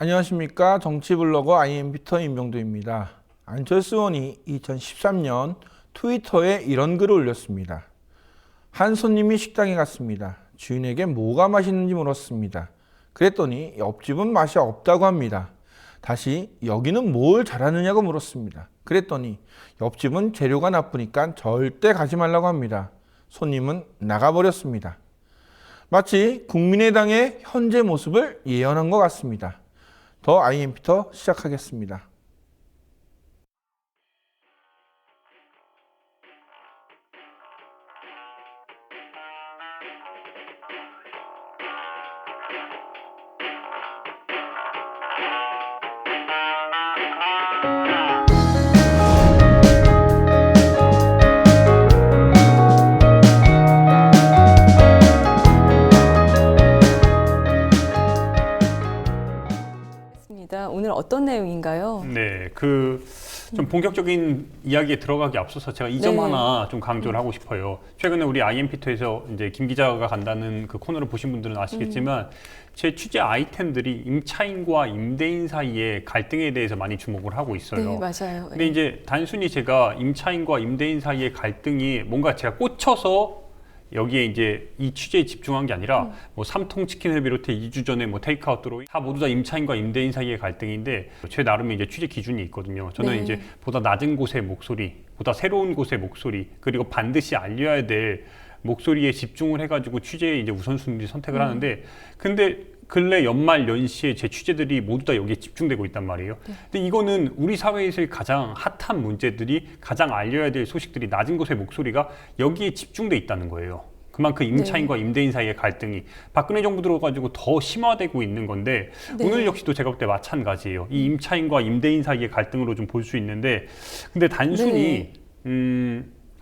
안녕하십니까. 정치블로거 IMB터 임병도입니다. 안철수 의원이 2013년 트위터에 이런 글을 올렸습니다. 한 손님이 식당에 갔습니다. 주인에게 뭐가 맛있는지 물었습니다. 그랬더니 옆집은 맛이 없다고 합니다. 다시 여기는 뭘 잘하느냐고 물었습니다. 그랬더니 옆집은 재료가 나쁘니까 절대 가지 말라고 합니다. 손님은 나가버렸습니다. 마치 국민의당의 현재 모습을 예언한 것 같습니다. 더 IMB터 시작하겠습니다. 오늘 어떤 내용인가요? 네, 좀 본격적인 이야기에 들어가기 앞서서 제가 이 점 하나 좀 강조를 하고 싶어요. 최근에 우리 IMB터에서 이제 김 기자가 간다는 그 코너를 보신 분들은 아시겠지만 제 취재 아이템들이 임차인과 임대인 사이의 갈등에 대해서 많이 주목을 하고 있어요. 네, 맞아요. 근데 이제 단순히 제가 임차인과 임대인 사이의 갈등이 뭔가 제가 꽂혀서 여기에 이제 이 취재에 집중한 게 아니라 뭐 삼통치킨을 비롯해 2주 전에 뭐 테이크아웃으로 다 모두 다 임차인과 임대인 사이의 갈등인데 제 나름의 이제 취재 기준이 있거든요. 저는 이제 보다 낮은 곳의 목소리, 보다 새로운 곳의 목소리, 그리고 반드시 알려야 될 목소리에 집중을 해가지고 취재에 이제 우선순위 선택을 하는데, 근데 근래 연말 연시에 제 취재들이 모두 다 여기에 집중되고 있단 말이에요. 근데 이거는 우리 사회에서의 가장 핫한 문제들이, 가장 알려야 될 소식들이, 낮은 곳의 목소리가 여기에 집중돼 있다는 거예요. 그만큼 임차인과 임대인 사이의 갈등이 박근혜 정부 들어가지고 더 심화되고 있는 건데, 오늘 역시도 제가 볼 때 마찬가지예요. 이 임차인과 임대인 사이의 갈등으로 좀 볼 수 있는데, 근데 단순히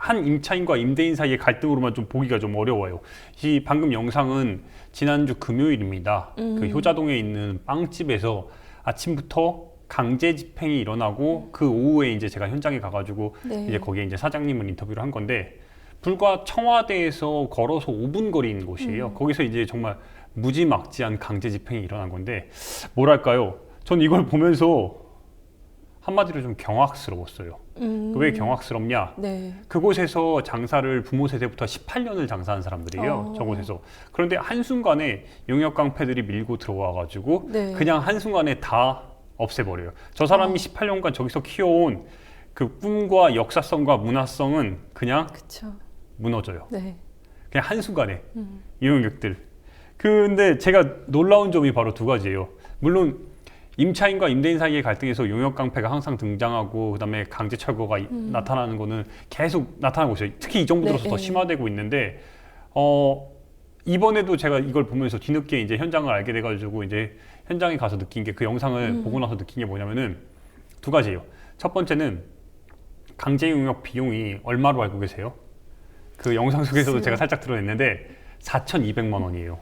한 임차인과 임대인 사이의 갈등으로만 좀 보기가 좀 어려워요. 이 방금 영상은 지난주 금요일입니다. 그 효자동에 있는 빵집에서 아침부터 강제 집행이 일어나고 그 오후에 이제 제가 현장에 가가지고 이제 거기에 이제 사장님을 인터뷰를 한 건데, 불과 청와대에서 걸어서 5분 거리인 곳이에요. 거기서 이제 정말 무지막지한 강제 집행이 일어난 건데, 뭐랄까요? 전 이걸 보면서 한마디로 좀 경악스러웠어요. 왜 경악스럽냐? 그곳에서 장사를 부모 세대부터 18년을 장사한 사람들이에요. 저곳에서. 그런데 한순간에 용역 깡패들이 밀고 들어와가지고 그냥 한순간에 다 없애버려요. 저 사람이 18년간 저기서 키워온 그 꿈과 역사성과 문화성은 그냥 무너져요. 그냥 한순간에 이 용역들. 근데 제가 놀라운 점이 바로 두 가지예요. 물론 임차인과 임대인 사이의 갈등에서 용역 깡패가 항상 등장하고 그다음에 강제 철거가 나타나는 거는 계속 나타나고 있어요. 특히 이 정부 들어서 더 심화되고 있는데, 이번에도 제가 이걸 보면서 뒤늦게 이제 현장을 알게 돼가지고 이제 현장에 가서 느낀 게, 그 영상을 보고 나서 느낀 게 뭐냐면은 두 가지예요. 첫 번째는 강제 용역 비용이 얼마로 알고 계세요? 그 영상 속에서도 제가 살짝 드러냈는데 4,200만 원이에요.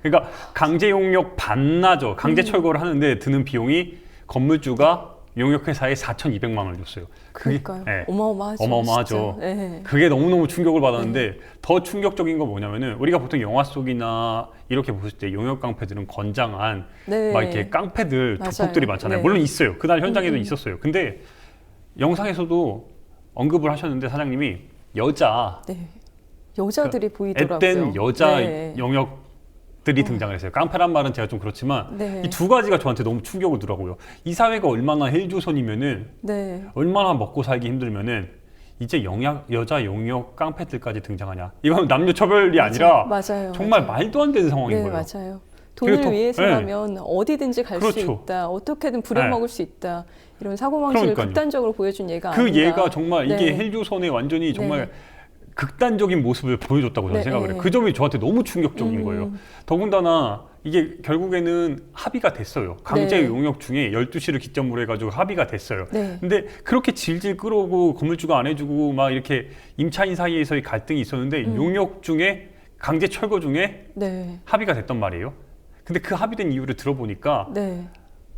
그러니까 강제 용역 반나절, 강제 철거를 하는데 드는 비용이 건물주가 용역회사에 4,200만 원을 줬어요. 그러니까요. 어마어마하죠. 어마어마하죠. 그게 너무너무 충격을 받았는데, 더 충격적인 건 뭐냐면은, 우리가 보통 영화 속이나 이렇게 보실 때 용역 깡패들은 건장한 막 이렇게 깡패들, 조폭들이 많잖아요. 물론 있어요. 그날 현장에도 있었어요. 근데 영상에서도 언급을 하셨는데 사장님이 여자들이 보이더라고요. 앳된 여자 영역들이 등장을 했어요. 깡패란 말은 제가 좀 그렇지만 이 두 가지가 저한테 너무 충격을 주더라고요. 이 사회가 얼마나 헬조선이면은, 얼마나 먹고 살기 힘들면은 이제 여자 용역 깡패들까지 등장하냐. 이건 남녀 처벌이 아니라 정말 말도 안 되는 상황인 거예요. 맞아요. 돈을 위해서라면 어디든지 갈 수 있다. 어떻게든 부려먹을 수 있다. 이런 사고방식을 극단적으로 보여준 예가 아닌가. 그 예가 정말 이게 헬조선의 완전히 정말 극단적인 모습을 보여줬다고 저는 생각을 해요. 그 점이 저한테 너무 충격적인 거예요. 더군다나 이게 결국에는 합의가 됐어요. 강제 용역 중에 12시를 기점으로 해가지고 합의가 됐어요. 근데 그렇게 질질 끌어오고 건물주가 안 해주고 막 이렇게 임차인 사이에서의 갈등이 있었는데 용역 중에, 강제 철거 중에 합의가 됐단 말이에요. 근데 그 합의된 이유를 들어보니까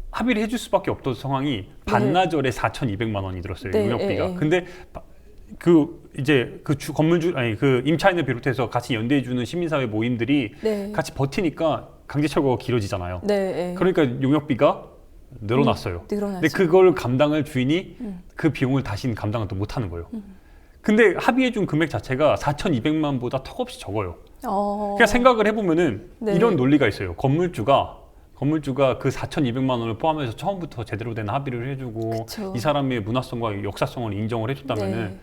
합의를 해줄 수밖에 없던 상황이 반나절에 4,200만 원이 들었어요. 용역비가. 근데 그 임차인을 비롯해서 같이 연대해주는 시민사회 모임들이 같이 버티니까 강제 철거가 길어지잖아요. 네. 그러니까 용역비가 늘어났어요. 늘어나죠. 근데 그걸 감당을 주인이 그 비용을 다시는 감당을 또 못하는 거예요. 근데 합의해준 금액 자체가 4,200만보다 턱없이 적어요. 그러니까 생각을 해보면은 네. 이런 논리가 있어요. 건물주가 그 4,200만 원을 포함해서 처음부터 제대로 된 합의를 해주고 그쵸. 이 사람의 문화성과 역사성을 인정을 해줬다면은 네.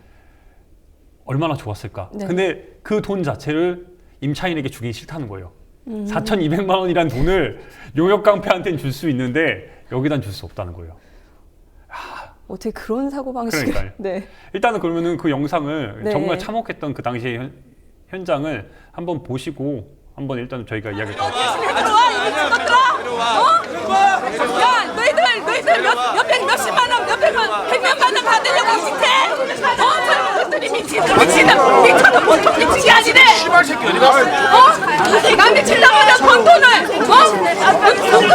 얼마나 좋았을까. 네. 근데 그 돈 자체를 임차인에게 주기 싫다는 거예요. 4,200만 원이란 돈을 용역깡패한테는 줄 수 있는데 여기단 줄 수 없다는 거예요. 어떻게 그런 사고방식을. 그러니까요. 네. 일단은 그러면은 그 영상을 네. 정말 참혹했던 그 당시의 현장을 한번 보시고 한번 일단 저희가 이야기를 들어와 이미 찍었더라. 야 너희들 몇십만 원 백몇만 원 받으려고 짓해? 젊은 미치는 보통 미치기 아니래. 남이 칠라고 번 돈을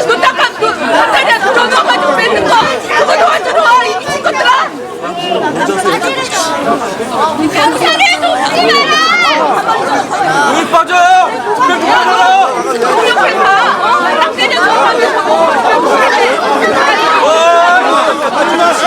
눈 닦아 눈다리에 들어넣어가지고 뺏는 거 그거 도와주러 와 이 미친 것들아. 경찰에 놓지 마라. 물 빠져요! 그냥 도와줘라! 공룡회사 딱 때려서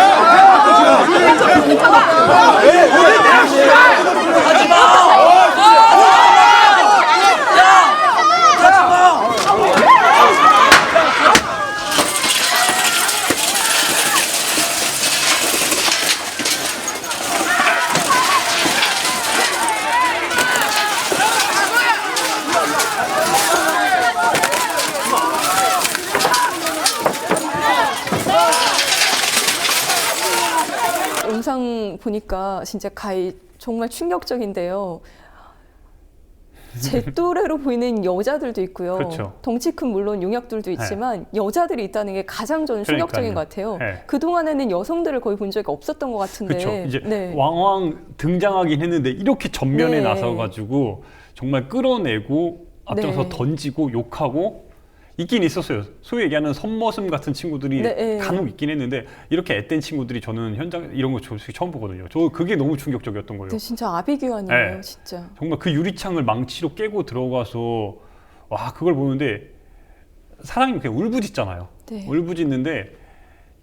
영상 보니까 진짜 정말 충격적인데요. 제 또래로 보이는 여자들도 있고요. 그렇죠. 덩치 큰 물론 용역들도 있지만 여자들이 있다는 게 가장 저는 충격적인 것 같아요. 네. 그동안에는 여성들을 거의 본 적이 없었던 것 같은데. 그렇죠. 이제 네. 왕왕 등장하긴 했는데 이렇게 전면에 네. 나서가지고 정말 끌어내고 앞장서 네. 던지고 욕하고 있긴 있었어요. 소위 얘기하는 선머슴 같은 친구들이 네. 간혹 있긴 했는데 이렇게 앳된 친구들이 저는 현장 이런 거 솔직히 처음 보거든요. 저 그게 너무 충격적이었던 거예요. 근데 진짜 아비규환이에요, 네. 진짜. 정말 그 유리창을 망치로 깨고 들어가서 와 그걸 보는데 사장님이 그냥 울부짖잖아요. 네. 울부짖는데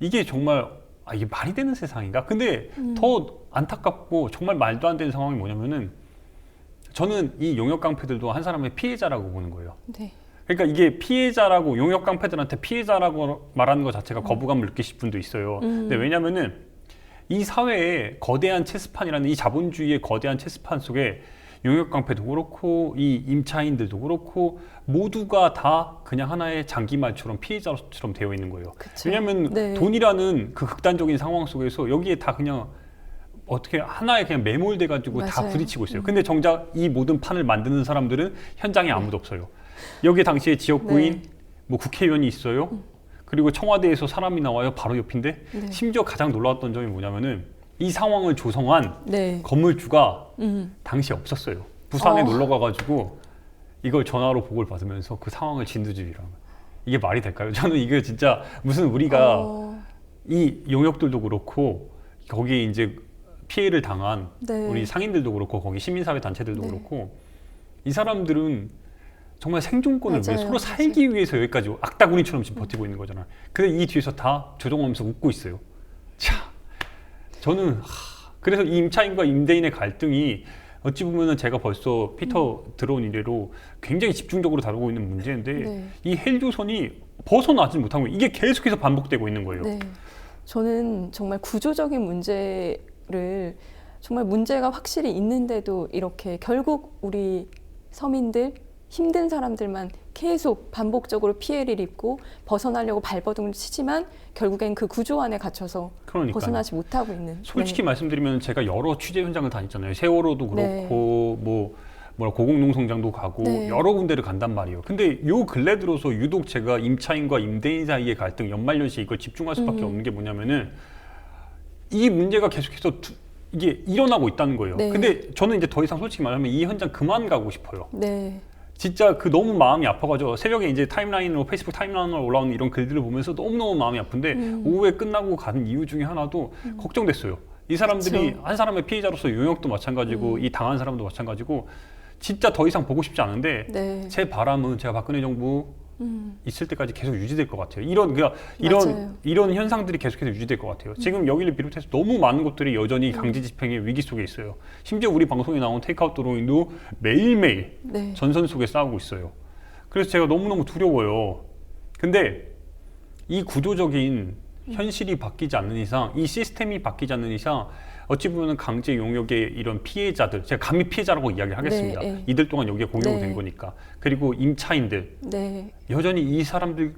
이게 정말 이게 말이 되는 세상인가? 근데 더 안타깝고 정말 말도 안 되는 상황이 뭐냐면은 저는 이 용역 깡패들도 한 사람의 피해자라고 보는 거예요. 네. 그러니까 이게 피해자라고 용역 깡패들한테 피해자라고 말하는 것 자체가 거부감을 느끼실 분도 있어요. 근데 왜냐면은 이 사회에 거대한 체스판이라는 이 자본주의의 거대한 체스판 속에 용역 깡패도 그렇고 이 임차인들도 그렇고 모두가 다 그냥 하나의 장기말처럼 피해자처럼 되어 있는 거예요. 그쵸. 왜냐하면 네. 돈이라는 그 극단적인 상황 속에서 여기에 다 그냥 어떻게 하나에 그냥 매몰돼 가지고 다 맞아요. 부딪히고 있어요. 근데 정작 이 모든 판을 만드는 사람들은 현장에 아무도 없어요. 여기 당시에 지역구인 네. 뭐 국회의원이 있어요. 그리고 청와대에서 사람이 나와요. 바로 옆인데 네. 심지어 가장 놀라웠던 점이 뭐냐면은 이 상황을 조성한 네. 건물주가 당시에 없었어요. 부산에 어. 놀러 가가지고 이걸 전화로 보고를 받으면서 그 상황을 진두지휘라는 거예요. 이게 말이 될까요? 저는 이게 진짜 무슨 우리가 이 용역들도 그렇고 거기에 이제 피해를 당한 네. 우리 상인들도 그렇고 거기 시민사회 단체들도 네. 그렇고 이 사람들은 정말 생존권을 위해 맞아요. 서로 살기 위해서 여기까지 악다구니처럼 지금 버티고 있는 거잖아요. 근데 이 뒤에서 다 조종하면서 웃고 있어요. 자, 저는 그래서 이 임차인과 임대인의 갈등이 어찌 보면은 제가 벌써 피터 들어온 이래로 굉장히 집중적으로 다루고 있는 문제인데 네. 이 헬조선이 벗어나지 못한 거예요. 이게 계속해서 반복되고 있는 거예요. 네. 저는 정말 구조적인 문제를 정말 문제가 확실히 있는데도 이렇게 결국 우리 서민들 힘든 사람들만 계속 반복적으로 피해를 입고 벗어나려고 발버둥을 치지만 결국엔 그 구조 안에 갇혀서 그러니까요. 벗어나지 못하고 있는. 솔직히 네. 말씀드리면 제가 여러 취재 현장을 다녔잖아요. 세월호도 그렇고 뭐 고공농성장도 가고 네. 여러 군데를 간단 말이에요. 근데 요 근래 들어서 유독 제가 임차인과 임대인 사이의 갈등 연말연시에 이걸 집중할 수밖에 없는 게 뭐냐면은 이 문제가 계속해서 이게 일어나고 있다는 거예요. 네. 근데 저는 이제 더 이상 솔직히 말하면 이 현장 그만 가고 싶어요. 네. 진짜 그 너무 마음이 아파가지고 새벽에 이제 타임라인으로 페이스북 타임라인으로 올라오는 이런 글들을 보면서 너무너무 마음이 아픈데 오후에 끝나고 가는 이유 중에 하나도 걱정됐어요. 이 사람들이 그쵸. 한 사람의 피해자로서 용역도 마찬가지고 이 당한 사람도 마찬가지고 진짜 더 이상 보고 싶지 않은데 네. 제 바람은 제가 박근혜 정부 있을 때까지 계속 유지될 것 같아요. 맞아요. 이런 현상들이 계속해서 유지될 것 같아요. 지금 여기를 비롯해서 너무 많은 곳들이 여전히 강제 집행의 위기 속에 있어요. 심지어 우리 방송에 나온 테이크아웃 드로잉도 매일매일 네. 전선 속에 싸우고 있어요. 그래서 제가 너무너무 두려워요. 근데 이 구조적인 현실이 바뀌지 않는 이상, 이 시스템이 바뀌지 않는 이상 어찌 보면 강제 용역의 이런 피해자들, 제가 감히 피해자라고 이야기를 하겠습니다. 네, 네. 이들 동안 여기에 공격이 네. 된 거니까. 그리고 임차인들, 네. 여전히 이 사람들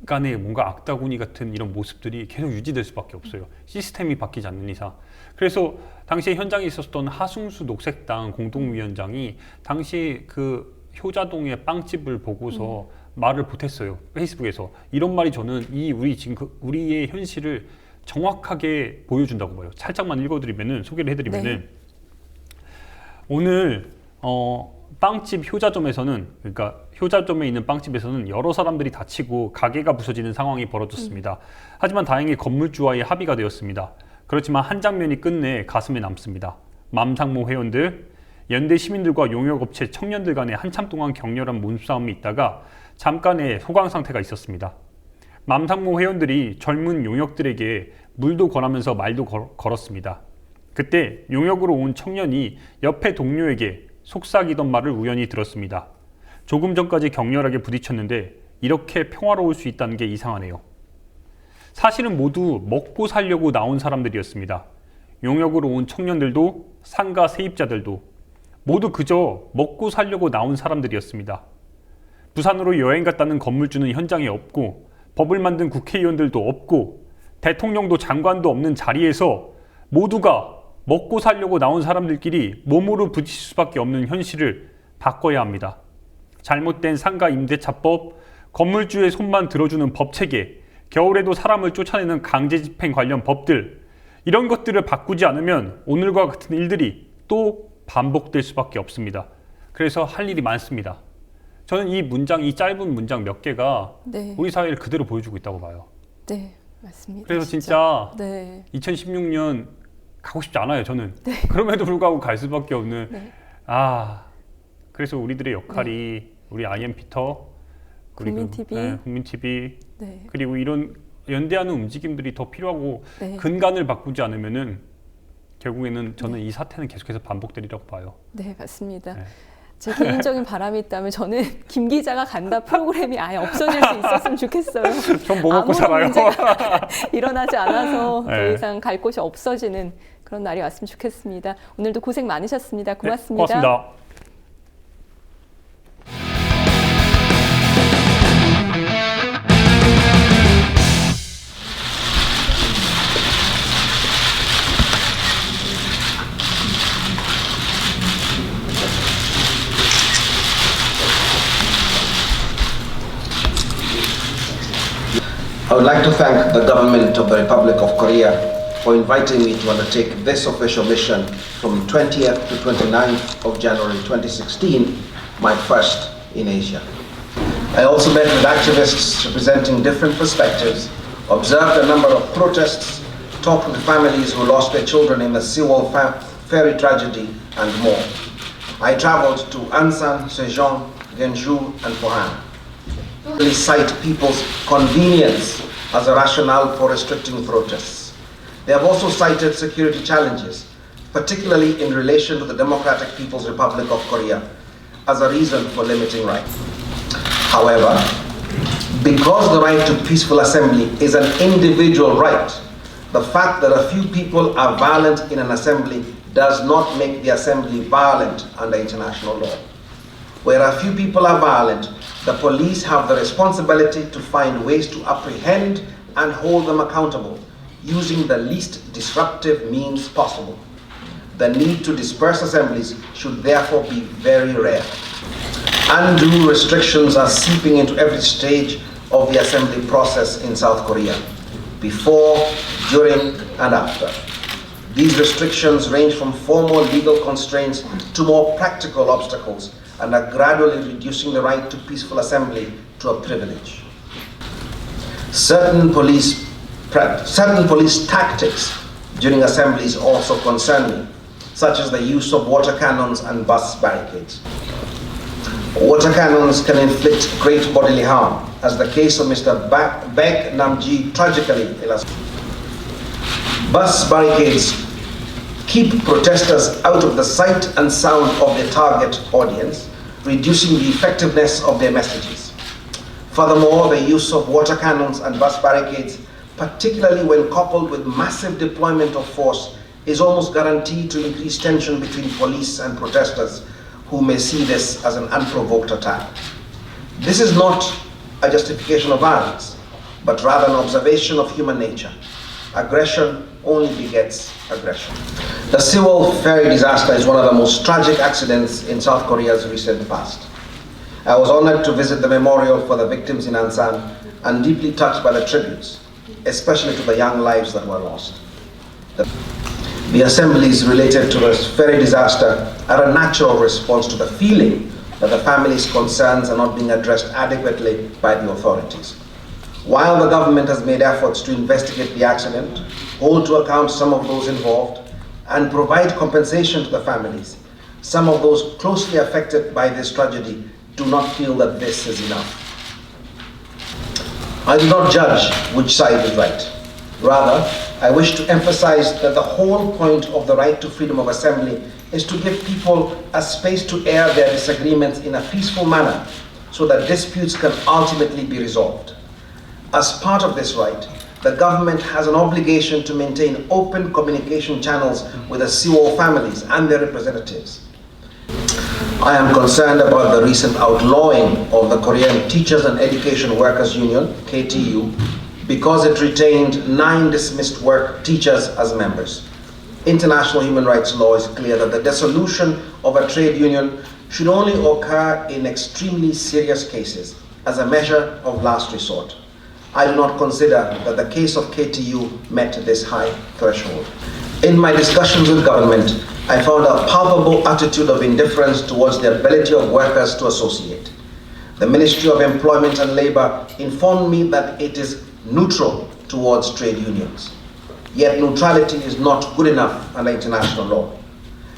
간의 뭔가 악다구니 같은 이런 모습들이 계속 유지될 수밖에 없어요. 시스템이 바뀌지 않는 이상. 그래서 당시에 현장에 있었던 하승수 녹색당 공동위원장이 당시 그 효자동의 빵집을 보고서 말을 보탰어요. 페이스북에서. 이런 말이 저는 우리의 현실을 정확하게 보여준다고 봐요. 살짝만 읽어드리면은, 소개를 해드리면은, 네. 오늘 빵집 효자점에서는, 그러니까 효자점에 있는 빵집에서는 여러 사람들이 다치고 가게가 부서지는 상황이 벌어졌습니다. 하지만 다행히 건물주와의 합의가 되었습니다. 그렇지만 한 장면이 끝내 가슴에 남습니다. 맘상모 회원들, 연대 시민들과 용역업체 청년들 간에 한참 동안 격렬한 몸싸움이 있다가 잠깐의 소강 상태가 있었습니다. 맘상모 회원들이 젊은 용역들에게 물도 권하면서 말도 걸었습니다. 그때 용역으로 온 청년이 옆에 동료에게 속삭이던 말을 우연히 들었습니다. 조금 전까지 격렬하게 부딪혔는데 이렇게 평화로울 수 있다는 게 이상하네요. 사실은 모두 먹고 살려고 나온 사람들이었습니다. 용역으로 온 청년들도 상가 세입자들도 모두 그저 먹고 살려고 나온 사람들이었습니다. 부산으로 여행 갔다는 건물주는 현장에 없고 법을 만든 국회의원들도 없고 대통령도 장관도 없는 자리에서 모두가 먹고 살려고 나온 사람들끼리 몸으로 부딪힐 수밖에 없는 현실을 바꿔야 합니다. 잘못된 상가 임대차법, 건물주의 손만 들어주는 법체계, 겨울에도 사람을 쫓아내는 강제 집행 관련 법들, 이런 것들을 바꾸지 않으면 오늘과 같은 일들이 또 반복될 수밖에 없습니다. 그래서 할 일이 많습니다. 저는 이 짧은 문장 몇 개가 네. 우리 사회를 그대로 보여주고 있다고 봐요. 네, 맞습니다. 그래서 진짜 네. 2016년 가고 싶지 않아요, 저는. 그럼에도 불구하고 갈 수밖에 없는. 네. 그래서 우리들의 역할이 우리 IM피터, 국민TV, 국민TV, 네. 그리고 이런 연대하는 움직임들이 더 필요하고 네. 근간을 바꾸지 않으면은 결국에는 저는 이 사태는 계속해서 반복되리라고 봐요. 네, 맞습니다. 네. 제 개인적인 바람이 있다면 저는 김 기자가 간다 프로그램이 아예 없어질 수 있었으면 좋겠어요. 전 뭐 먹고 아무런 살아요? 문제가 일어나지 않아서 더 네. 이상 갈 곳이 없어지는 그런 날이 왔으면 좋겠습니다. 오늘도 고생 많으셨습니다. 고맙습니다. 네, 고맙습니다. I would like to thank the government of the Republic of Korea for inviting me to undertake this official mission from 20th to 29th of January 2016, my first in Asia. I also met with activists representing different perspectives, observed a number of protests, talked with families who lost their children in the Sewol ferry tragedy, and more. I traveled to Ansan, Sejong, Genju, and Pohang. They cite people's convenience as a rationale for restricting protests. They have also cited security challenges, particularly in relation to the Democratic People's Republic of Korea, as a reason for limiting rights. However, because the right to peaceful assembly is an individual right, the fact that a few people are violent in an assembly does not make the assembly violent under international law. Where a few people are violent, the police have the responsibility to find ways to apprehend and hold them accountable using the least disruptive means possible. The need to disperse assemblies should therefore be very rare. Undue restrictions are seeping into every stage of the assembly process in South Korea, before, during, and after. These restrictions range from formal legal constraints to more practical obstacles and are gradually reducing the right to peaceful assembly to a privilege. Certain police tactics during assemblies also concern me, such as the use of water cannons and bus barricades. Water cannons can inflict great bodily harm, as the case of Mr. Beg Namji tragically illustrates. Bus barricades keep protesters out of the sight and sound of their target audience, reducing the effectiveness of their messages. Furthermore, the use of water cannons and bus barricades, particularly when coupled with massive deployment of force, is almost guaranteed to increase tension between police and protesters, who may see this as an unprovoked attack. This is not a justification of violence, but rather an observation of human nature. Aggression only begets aggression. The Sewol ferry disaster is one of the most tragic accidents in South Korea's recent past. I was honored to visit the memorial for the victims in Ansan and deeply touched by the tributes, especially to the young lives that were lost. The assemblies related to this ferry disaster are a natural response to the feeling that the family's concerns are not being addressed adequately by the authorities. While the government has made efforts to investigate the accident, hold to account some of those involved, and provide compensation to the families, some of those closely affected by this tragedy do not feel that this is enough. I do not judge which side is right. Rather, I wish to emphasize that the whole point of the right to freedom of assembly is to give people a space to air their disagreements in a peaceful manner so that disputes can ultimately be resolved. As part of this right, the government has an obligation to maintain open communication channels with the Sewol families and their representatives. I am concerned about the recent outlawing of the Korean Teachers and Education Workers Union, KTU, because it retained 9 dismissed work teachers as members. International human rights law is clear that the dissolution of a trade union should only occur in extremely serious cases as a measure of last resort. I do not consider that the case of KTU met this high threshold. In my discussions with government, I found a palpable attitude of indifference towards the ability of workers to associate. The Ministry of Employment and Labor informed me that it is neutral towards trade unions. Yet neutrality is not good enough under international law.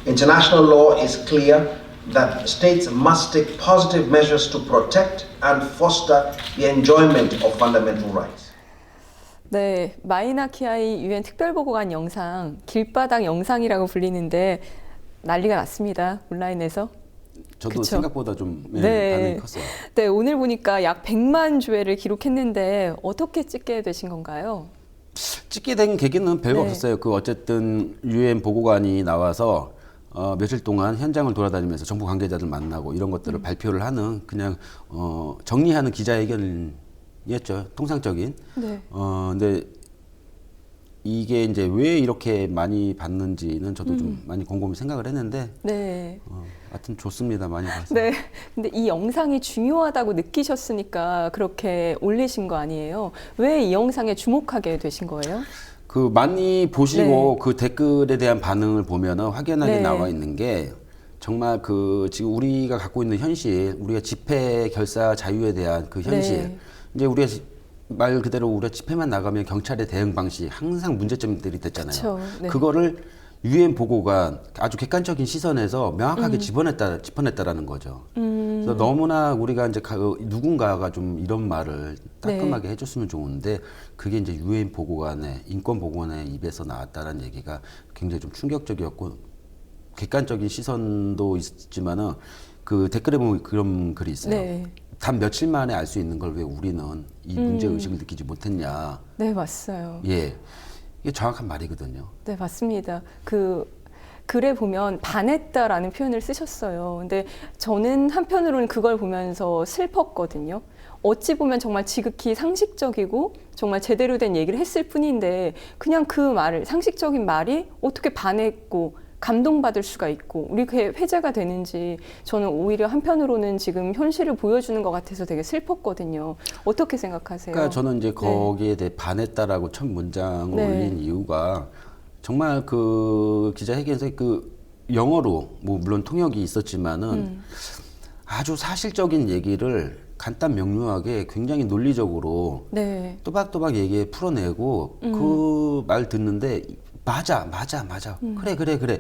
International law is clear that states must take positive measures to protect and foster the enjoyment of fundamental rights. 네, 마이나 키아이 유엔 특별보고관 영상, 길바닥 영상이라고 불리는데 난리가 났습니다. 온라인에서. 저도 그쵸? 생각보다 좀 네. 반응이 컸어요. 네, 오늘 보니까 약 100만 조회를 기록했는데 어떻게 찍게 되신 건가요? 찍게 된 계기는 별거 네. 없었어요. 그 어쨌든 유엔 보고관이 나와서 며칠 동안 현장을 돌아다니면서 정부 관계자들 만나고 이런 것들을 발표를 하는 그냥 정리하는 기자회견이었죠. 통상적인. 네. 근데 이게 이제 왜 이렇게 많이 봤는지는 저도 좀 많이 곰곰이 생각을 했는데 네. 하여튼 좋습니다. 많이 봤어요. 네. 근데 이 영상이 중요하다고 느끼셨으니까 그렇게 올리신 거 아니에요? 왜 이 영상에 주목하게 되신 거예요? 그 많이 보시고 네. 그 댓글에 대한 반응을 보면은 확연하게 네. 나와 있는 게 정말 그 지금 우리가 갖고 있는 현실, 우리가 집회 결사 자유에 대한 그 현실. 네. 이제 우리가 말 그대로 우리가 집회만 나가면 경찰의 대응 방식 항상 문제점들이 됐잖아요. 그쵸. 네. 그거를 유엔 보고가 아주 객관적인 시선에서 명확하게 짚어냈다라는 거죠. 그래서 너무나 우리가 이제 누군가가 좀 이런 말을 따끔하게 해줬으면 좋은데 그게 이제 유엔 보고관의 인권 보고관의 입에서 나왔다는 얘기가 굉장히 좀 충격적이었고 객관적인 시선도 있지만은 그 댓글에 보면 그런 글이 있어요. 네. 단 며칠 만에 알 수 있는 걸 왜 우리는 이 문제 의식을 느끼지 못했냐. 네, 맞아요. 예, 이게 정확한 말이거든요. 네, 맞습니다. 그 글에 보면 반했다라는 표현을 쓰셨어요. 근데 저는 한편으로는 그걸 보면서 슬펐거든요. 어찌 보면 정말 지극히 상식적이고 정말 제대로 된 얘기를 했을 뿐인데 그냥 그 말을 상식적인 말이 어떻게 반했고 감동받을 수가 있고 우리 그게 회자가 되는지 저는 오히려 한편으로는 지금 현실을 보여주는 것 같아서 되게 슬펐거든요. 어떻게 생각하세요? 그러니까 저는 이제 거기에 대해 반했다라고 첫 문장을 네. 올린 이유가 정말 그 기자회견에서 그 영어로 뭐 물론 통역이 있었지만은 아주 사실적인 얘기를 간단 명료하게 굉장히 논리적으로 네. 또박또박 얘기해 풀어내고 그 말 듣는데 맞아. 그래.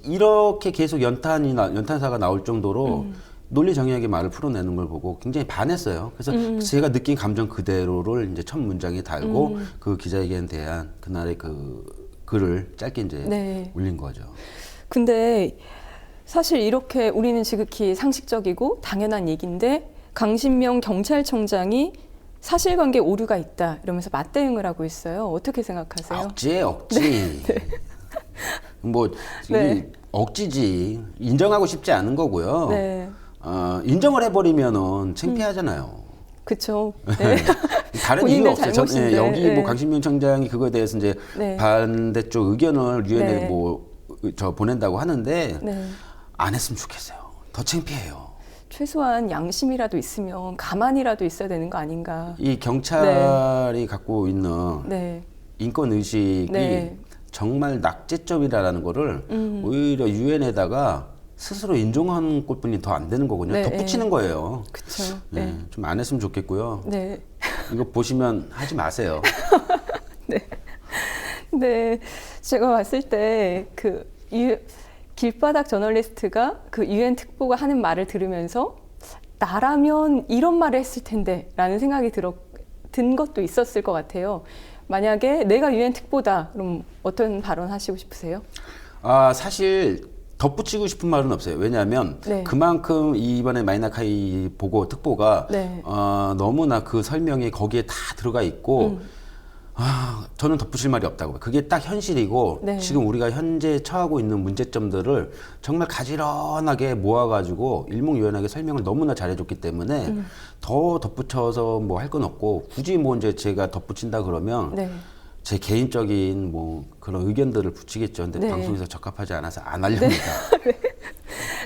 이렇게 계속 연탄사가 나올 정도로 논리 정연하게 말을 풀어내는 걸 보고 굉장히 반했어요. 그래서 제가 느낀 감정 그대로를 이제 첫 문장에 달고 그 기자에게는 대한 그날의 그 글을 짧게 이제 네. 올린 거죠. 근데 사실 이렇게 우리는 지극히 상식적이고 당연한 얘기인데 강신명 경찰청장이 사실관계 오류가 있다 이러면서 맞대응을 하고 있어요. 어떻게 생각하세요? 억지에 억지. 뭐 네. 이게 억지지. 인정하고 싶지 않은 거고요. 네, 인정을 해버리면은 창피하잖아요. 그렇죠. 네. 다른 본인들 이유 없어요. 잘못인데. 여기 네. 뭐 강신명 청장이 그거에 대해서 이제 네. 반대쪽 의견을 유엔에 네. 뭐 저 보낸다고 하는데 네. 안 했으면 좋겠어요. 더 창피해요. 최소한 양심이라도 있으면 가만히라도 있어야 되는 거 아닌가. 이 경찰이 갖고 있는 네, 인권 의식이 네. 정말 낙제점이라는 거를 오히려 유엔에다가 스스로 인정하는 것뿐이 더 안 되는 거거든요. 네, 덧붙이는 거예요. 그렇죠. 네, 네, 좀 안 했으면 좋겠고요. 네. 이거 보시면 하지 마세요. 네, 제가 봤을 때 그 길바닥 저널리스트가 그 유엔 특보가 하는 말을 들으면서 나라면 이런 말을 했을 텐데라는 생각이 든 것도 있었을 것 같아요. 만약에 내가 유엔 특보다 그럼 어떤 발언 하시고 싶으세요? 사실 덧붙이고 싶은 말은 없어요. 왜냐하면 네. 그만큼 이번에 마이나카이 보고 특보가 네. 너무나 그 설명이 거기에 다 들어가 있고 저는 덧붙일 말이 없다고 봐요. 그게 딱 현실이고 네. 지금 우리가 현재 처하고 있는 문제점들을 정말 가지런하게 모아가지고 일목요연하게 설명을 너무나 잘해줬기 때문에 더 덧붙여서 뭐 할 건 없고 굳이 뭐 이제 제가 덧붙인다 그러면 네. 제 개인적인 뭐 그런 의견들을 붙이겠죠. 근데 네. 방송에서 적합하지 않아서 안 하렵니다.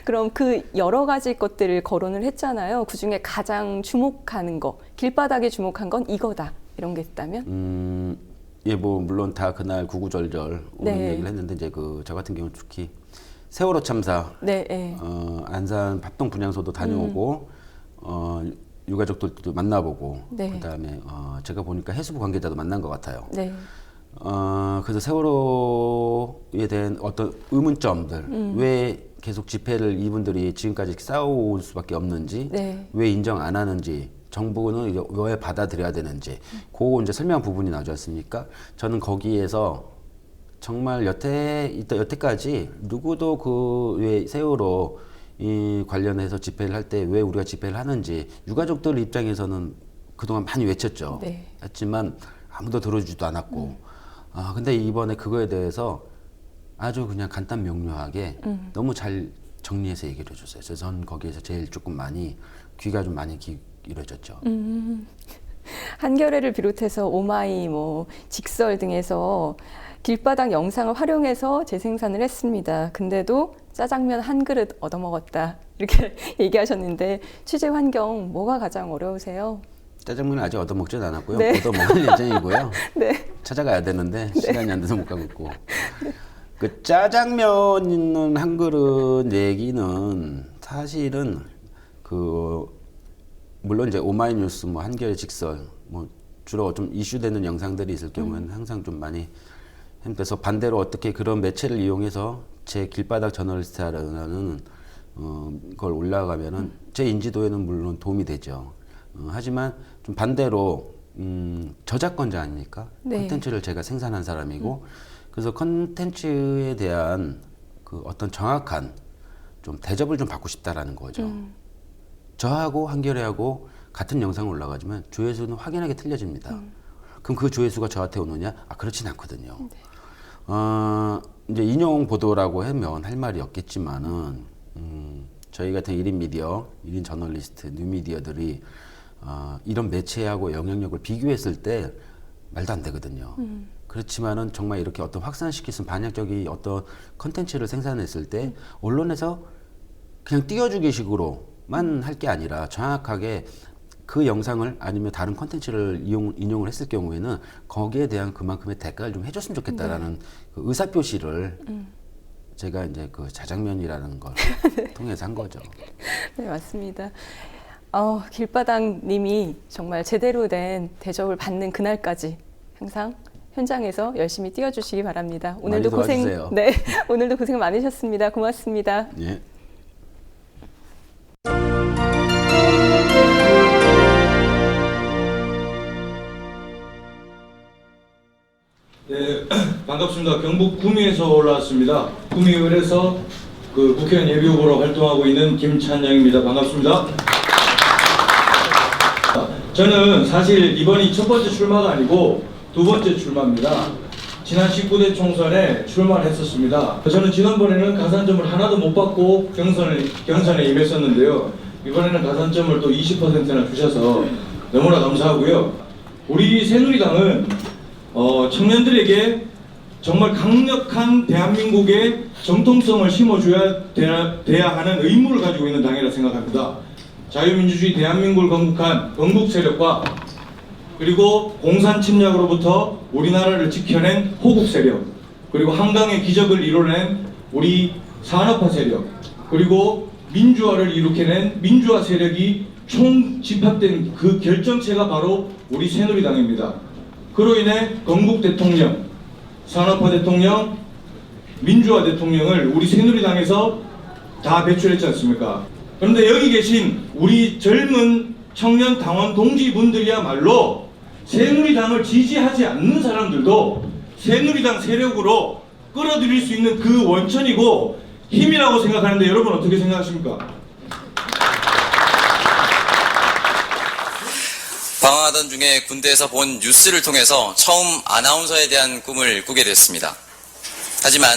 그럼 그 여러 가지 것들을 거론을 했잖아요. 그 중에 가장 주목하는 거, 길바닥에 주목한 건 이거다. 이런 게 있다면? 예, 뭐 물론 다 그날 구구절절 오는 네. 얘기를 했는데 이제 저 같은 경우는 특히 세월호 참사, 네, 네. 안산 합동 분향소도 다녀오고 유가족들도 만나보고 네. 그다음에 제가 보니까 해수부 관계자도 만난 것 같아요. 네. 그래서 세월호에 대한 어떤 의문점들, 왜 계속 집회를 이분들이 지금까지 싸워올 수밖에 없는지, 네. 왜 인정 안 하는지, 정부는 왜 받아들여야 되는지, 그거 이제 설명 부분이 나오지 않습니까? 저는 거기에서 정말 여태까지 누구도 그 왜 세월호 이 관련해서 집회를 할 때 왜 우리가 집회를 하는지 유가족들 입장에서는 그동안 많이 외쳤죠. 네. 했지만 아무도 들어주지도 않았고, 근데 이번에 그거에 대해서 아주 그냥 간단 명료하게 너무 잘 정리해서 얘기를 해줬어요. 그래서 전 거기에서 제일 조금 많이 귀가 좀 많이 기울어졌죠. 한겨레를 비롯해서 오마이, 뭐 직설 등에서 길바닥 영상을 활용해서 재생산을 했습니다. 근데도 짜장면 한 그릇 얻어먹었다 이렇게 얘기하셨는데 취재 환경 뭐가 가장 어려우세요? 짜장면을 아직 얻어먹진 않았고요. 네. 얻어먹을 예정이고요. 네. 찾아가야 되는데 시간이 안 돼서 못 가고 있고. 그 짜장면 있는 한 그릇 얘기는 사실은 물론 이제 오마이뉴스, 뭐 한겨레 직설, 뭐 주로 좀 이슈되는 영상들이 있을 경우에는 항상 좀 많이 힘들어서 반대로 어떻게 그런 매체를 이용해서 제 길바닥 저널리스트라는 걸 올라가면은 제 인지도에는 물론 도움이 되죠. 하지만 좀 반대로 저작권자 아닙니까? 네. 콘텐츠를 제가 생산한 사람이고 그래서 콘텐츠에 대한 그 어떤 정확한 좀 대접을 좀 받고 싶다라는 거죠. 저하고 한겨레하고 같은 영상을 올라가지만 조회수는 확연하게 틀려집니다. 그럼 그 조회수가 저한테 오느냐? 그렇진 않거든요. 이제 인용 보도라고 하면 할 말이 없겠지만은 저희 같은 1인 미디어, 1인 저널리스트, 뉴미디어들이 이런 매체하고 영향력을 비교했을 때 말도 안 되거든요. 그렇지만은 정말 이렇게 어떤 확산시킬 수 있는 반역적인 어떤 컨텐츠를 생산했을 때 언론에서 그냥 띄워주기 식으로만 할 게 아니라 정확하게 그 영상을 아니면 다른 컨텐츠를 인용을 했을 경우에는 거기에 대한 그만큼의 대가를 좀 해줬으면 좋겠다라는 그 의사표시를 제가 이제 그 자장면이라는 걸 통해서 한 거죠. 네, 맞습니다. 길바닥님이 정말 제대로 된 대접을 받는 그날까지 항상 현장에서 열심히 뛰어주시기 바랍니다. 오늘도 많이 도와주세요. 네, 오늘도 고생 많으셨습니다. 고맙습니다. 예. 반갑습니다. 경북 구미에서 올라왔습니다. 구미을에서 그 국회의원 예비후보로 활동하고 있는 김찬영입니다. 반갑습니다. 저는 사실 이번이 첫 번째 출마가 아니고 두 번째 출마입니다. 지난 19대 총선에 출마를 했었습니다. 저는 지난번에는 가산점을 하나도 못 받고 경선에 임했었는데요. 이번에는 가산점을 또 20%나 주셔서 너무나 감사하고요. 우리 새누리당은 청년들에게 정말 강력한 대한민국의 정통성을 심어줘야 돼야 하는 의무를 가지고 있는 당이라 생각합니다. 자유민주주의 대한민국을 건국한 건국 세력과 그리고 공산 침략으로부터 우리나라를 지켜낸 호국 세력, 그리고 한강의 기적을 이뤄낸 우리 산업화 세력, 그리고 민주화를 일으켜낸 민주화 세력이 총 집합된 그 결정체가 바로 우리 새누리당입니다. 그로 인해 건국 대통령, 산업화 대통령, 민주화 대통령을 우리 새누리당에서 다 배출했지 않습니까? 그런데 여기 계신 우리 젊은 청년 당원 동지분들이야말로 새누리당을 지지하지 않는 사람들도 새누리당 세력으로 끌어들일 수 있는 그 원천이고 힘이라고 생각하는데 여러분 어떻게 생각하십니까? 방황하던 중에 군대에서 본 뉴스를 통해서 처음 아나운서에 대한 꿈을 꾸게 됐습니다. 하지만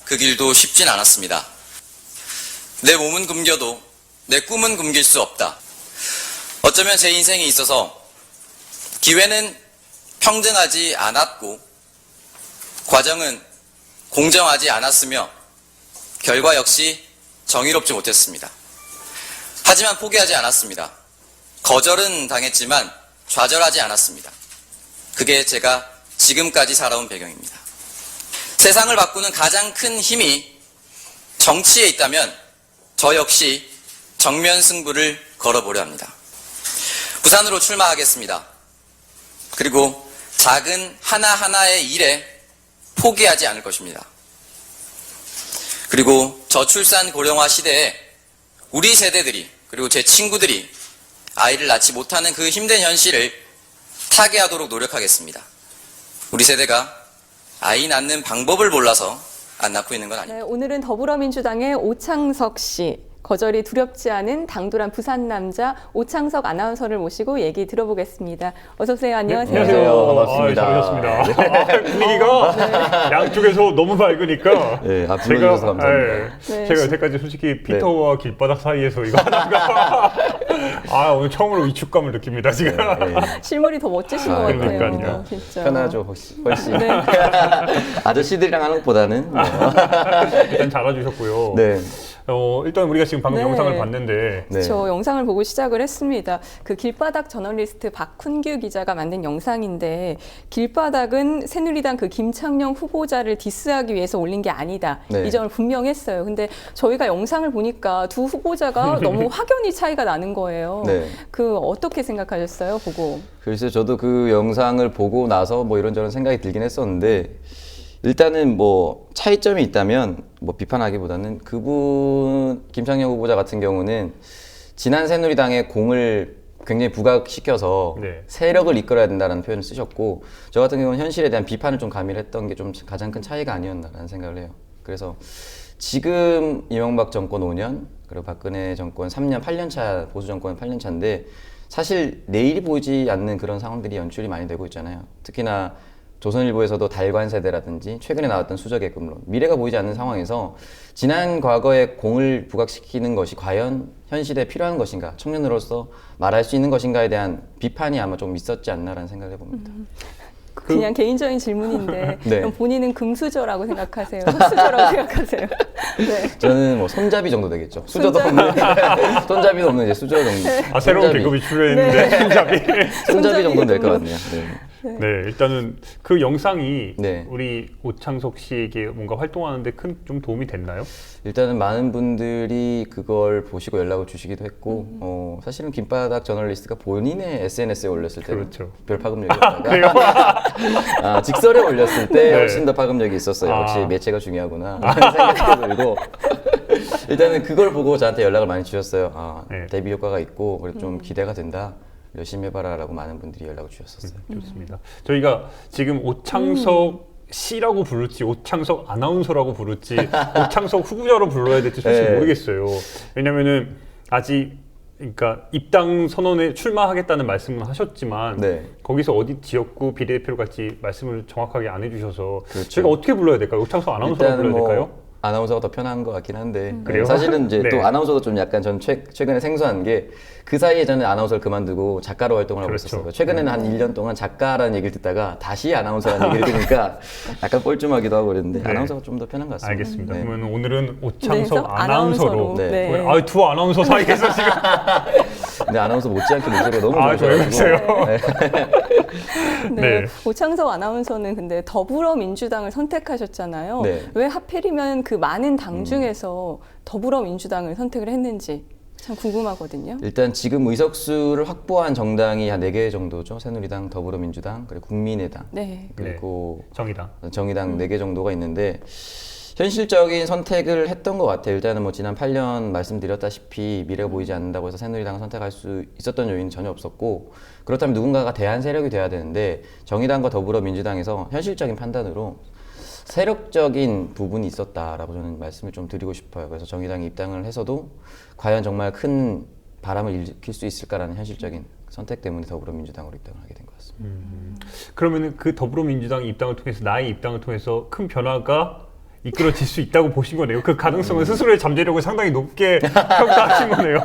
그 길도 쉽진 않았습니다. 내 몸은 굶겨도 내 꿈은 굶길 수 없다. 어쩌면 제 인생에 있어서 기회는 평등하지 않았고 과정은 공정하지 않았으며 결과 역시 정의롭지 못했습니다. 하지만 포기하지 않았습니다. 거절은 당했지만 좌절하지 않았습니다. 그게 제가 지금까지 살아온 배경입니다. 세상을 바꾸는 가장 큰 힘이 정치에 있다면 저 역시 정면 승부를 걸어보려 합니다. 부산으로 출마하겠습니다. 그리고 작은 하나하나의 일에 포기하지 않을 것입니다. 그리고 저출산 고령화 시대에 우리 세대들이 그리고 제 친구들이 아이를 낳지 못하는 그 힘든 현실을 타개하도록 노력하겠습니다. 우리 세대가 아이 낳는 방법을 몰라서 안 낳고 있는 건 아닙니다. 네, 오늘은 더불어민주당의 오창석 씨, 거절이 두렵지 않은 당돌한 부산 남자 오창석 아나운서를 모시고 얘기 들어보겠습니다. 어서 오세요. 안녕하세요. 네, 안녕하세요. 반갑습니다. 잘 오셨습니다. 분위기가 양쪽에서 너무 밝으니까 네, 불러주셔서 감사합니다. 네. 제가 여태까지 솔직히 피터와 길바닥 사이에서 이거 하다가 오늘 처음으로 위축감을 느낍니다. 지금. 실물이 더 멋지신 것 같아요. 그러니까요. 진짜. 편하죠, 훨씬. 네. 아저씨들이랑 하는 것보다는. 일단 잘해주셨고요. 네. 일단 우리가 지금 방금 네. 영상을 봤는데 네. 저 영상을 보고 시작을 했습니다. 그 길바닥 저널리스트 박훈규 기자가 만든 영상인데 길바닥은 새누리당 그 김창녕 후보자를 디스하기 위해서 올린 게 아니다. 네. 이 점을 분명히 했어요. 근데 저희가 영상을 보니까 두 후보자가 너무 확연히 차이가 나는 거예요. 네. 그 어떻게 생각하셨어요? 보고. 글쎄, 저도 그 영상을 보고 나서 뭐 이런저런 생각이 들긴 했었는데, 일단은 뭐 차이점이 있다면 뭐 비판하기보다는 그분 김창녕 후보자 같은 경우는 지난 새누리당의 공을 굉장히 부각시켜서 네. 세력을 이끌어야 된다는 표현을 쓰셨고, 저 같은 경우는 현실에 대한 비판을 좀 가미했던 게 좀 가장 큰 차이가 아니었나라는 생각을 해요. 그래서 지금 이명박 정권 5년, 그리고 박근혜 정권 3년, 8년 차, 보수 정권 8년 차인데 사실 내일이 보이지 않는 그런 상황들이 연출이 많이 되고 있잖아요. 특히나 조선일보에서도 달관 세대라든지 최근에 나왔던 수저계급론, 미래가 보이지 않는 상황에서 지난 과거의 공을 부각시키는 것이 과연 현실에 필요한 것인가, 청년으로서 말할 수 있는 것인가에 대한 비판이 아마 좀 있었지 않나라는 생각을 해봅니다. 그냥 개인적인 질문인데 네. 그럼 본인은 금수저라고 생각하세요? 흑수저라고 생각하세요? 네. 저는 뭐 손잡이 정도 되겠죠. 수저도 없는 손잡이도 없는 이제 수저 정도. 새로운 손잡이. 계급이 출연했는데 손잡이. 손잡이 정도는 될 것 같네요. 네. 네, 일단은 그 영상이 네. 우리 오창석 씨에게 뭔가 활동하는데 큰 좀 도움이 됐나요? 일단은 많은 분들이 그걸 보시고 연락을 주시기도 했고, 사실은 김바닥 저널리스트가 본인의 SNS에 올렸을 때 그렇죠. 별 파급력이 없다가 직설에 올렸을 때 네. 훨씬 더 파급력이 있었어요. 역시 매체가 중요하구나 하는 생각이 들고 일단은 그걸 보고 저한테 연락을 많이 주셨어요. 네. 데뷔 효과가 있고 그래서 좀 기대가 된다. 열심히 해봐라라고 많은 분들이 연락을 주셨었어요. 좋습니다. 저희가 지금 오창석 씨라고 부를지 오창석 아나운서라고 부를지 오창석 후보자로 불러야 될지 사실 네. 모르겠어요. 왜냐면은 아직 그러니까 입당 선언에 출마하겠다는 말씀은 하셨지만 네. 거기서 어디 지역구 비례대표로 갈지 말씀을 정확하게 안 해주셔서 그렇죠. 저희가 어떻게 불러야 될까요? 오창석 아나운서라고 불러야 될까요? 아나운서가 더 편한 것 같긴 한데 그래요? 사실은 이제 네. 또 아나운서도 좀 약간 전 최근에 생소한 게 그 사이에 저는 아나운서를 그만두고 작가로 활동을 하고 그렇죠. 있었어요. 최근에는 한 1년 동안 작가라는 얘기를 듣다가 다시 아나운서라는 얘기를 들으니까 약간 뻘쭘하기도 하고 그랬는데 네. 아나운서가 좀 더 편한 것 같습니다. 알겠습니다. 네. 그러면 오늘은 오창석 그래서 아나운서로. 네. 아, 두 아나운서 사이에서 지금. 근데 아나운서 못지않게 목소리가 너무 아, 좋으셔가지고 조용하세요. 네. 네. 오창석 아나운서는 근데 더불어민주당을 선택하셨잖아요. 네. 왜 하필이면 그 많은 당 중에서 더불어민주당을 선택을 했는지 참 궁금하거든요. 일단 지금 의석수를 확보한 정당이 한 4개 정도죠. 새누리당, 더불어민주당, 그리고 국민의당, 네. 그리고 정의당. 정의당 4개 정도가 있는데 현실적인 선택을 했던 것 같아요. 일단은 뭐 지난 8년 말씀드렸다시피 미래가 보이지 않는다고 해서 새누리당을 선택할 수 있었던 요인은 전혀 없었고, 그렇다면 누군가가 대안 세력이 돼야 되는데 정의당과 더불어민주당에서 현실적인 판단으로 세력적인 부분이 있었다라고 저는 말씀을 좀 드리고 싶어요. 그래서 정의당에 입당을 해서도 과연 정말 큰 바람을 일으킬 수 있을까라는 현실적인 선택 때문에 더불어민주당으로 입당을 하게 된 것 같습니다. 그러면은 그 더불어민주당 입당을 통해서 나의 입당을 통해서 큰 변화가 이끌어질 수 있다고 보신 거네요. 그 가능성은 스스로의 잠재력을 상당히 높게 평가하신 거네요.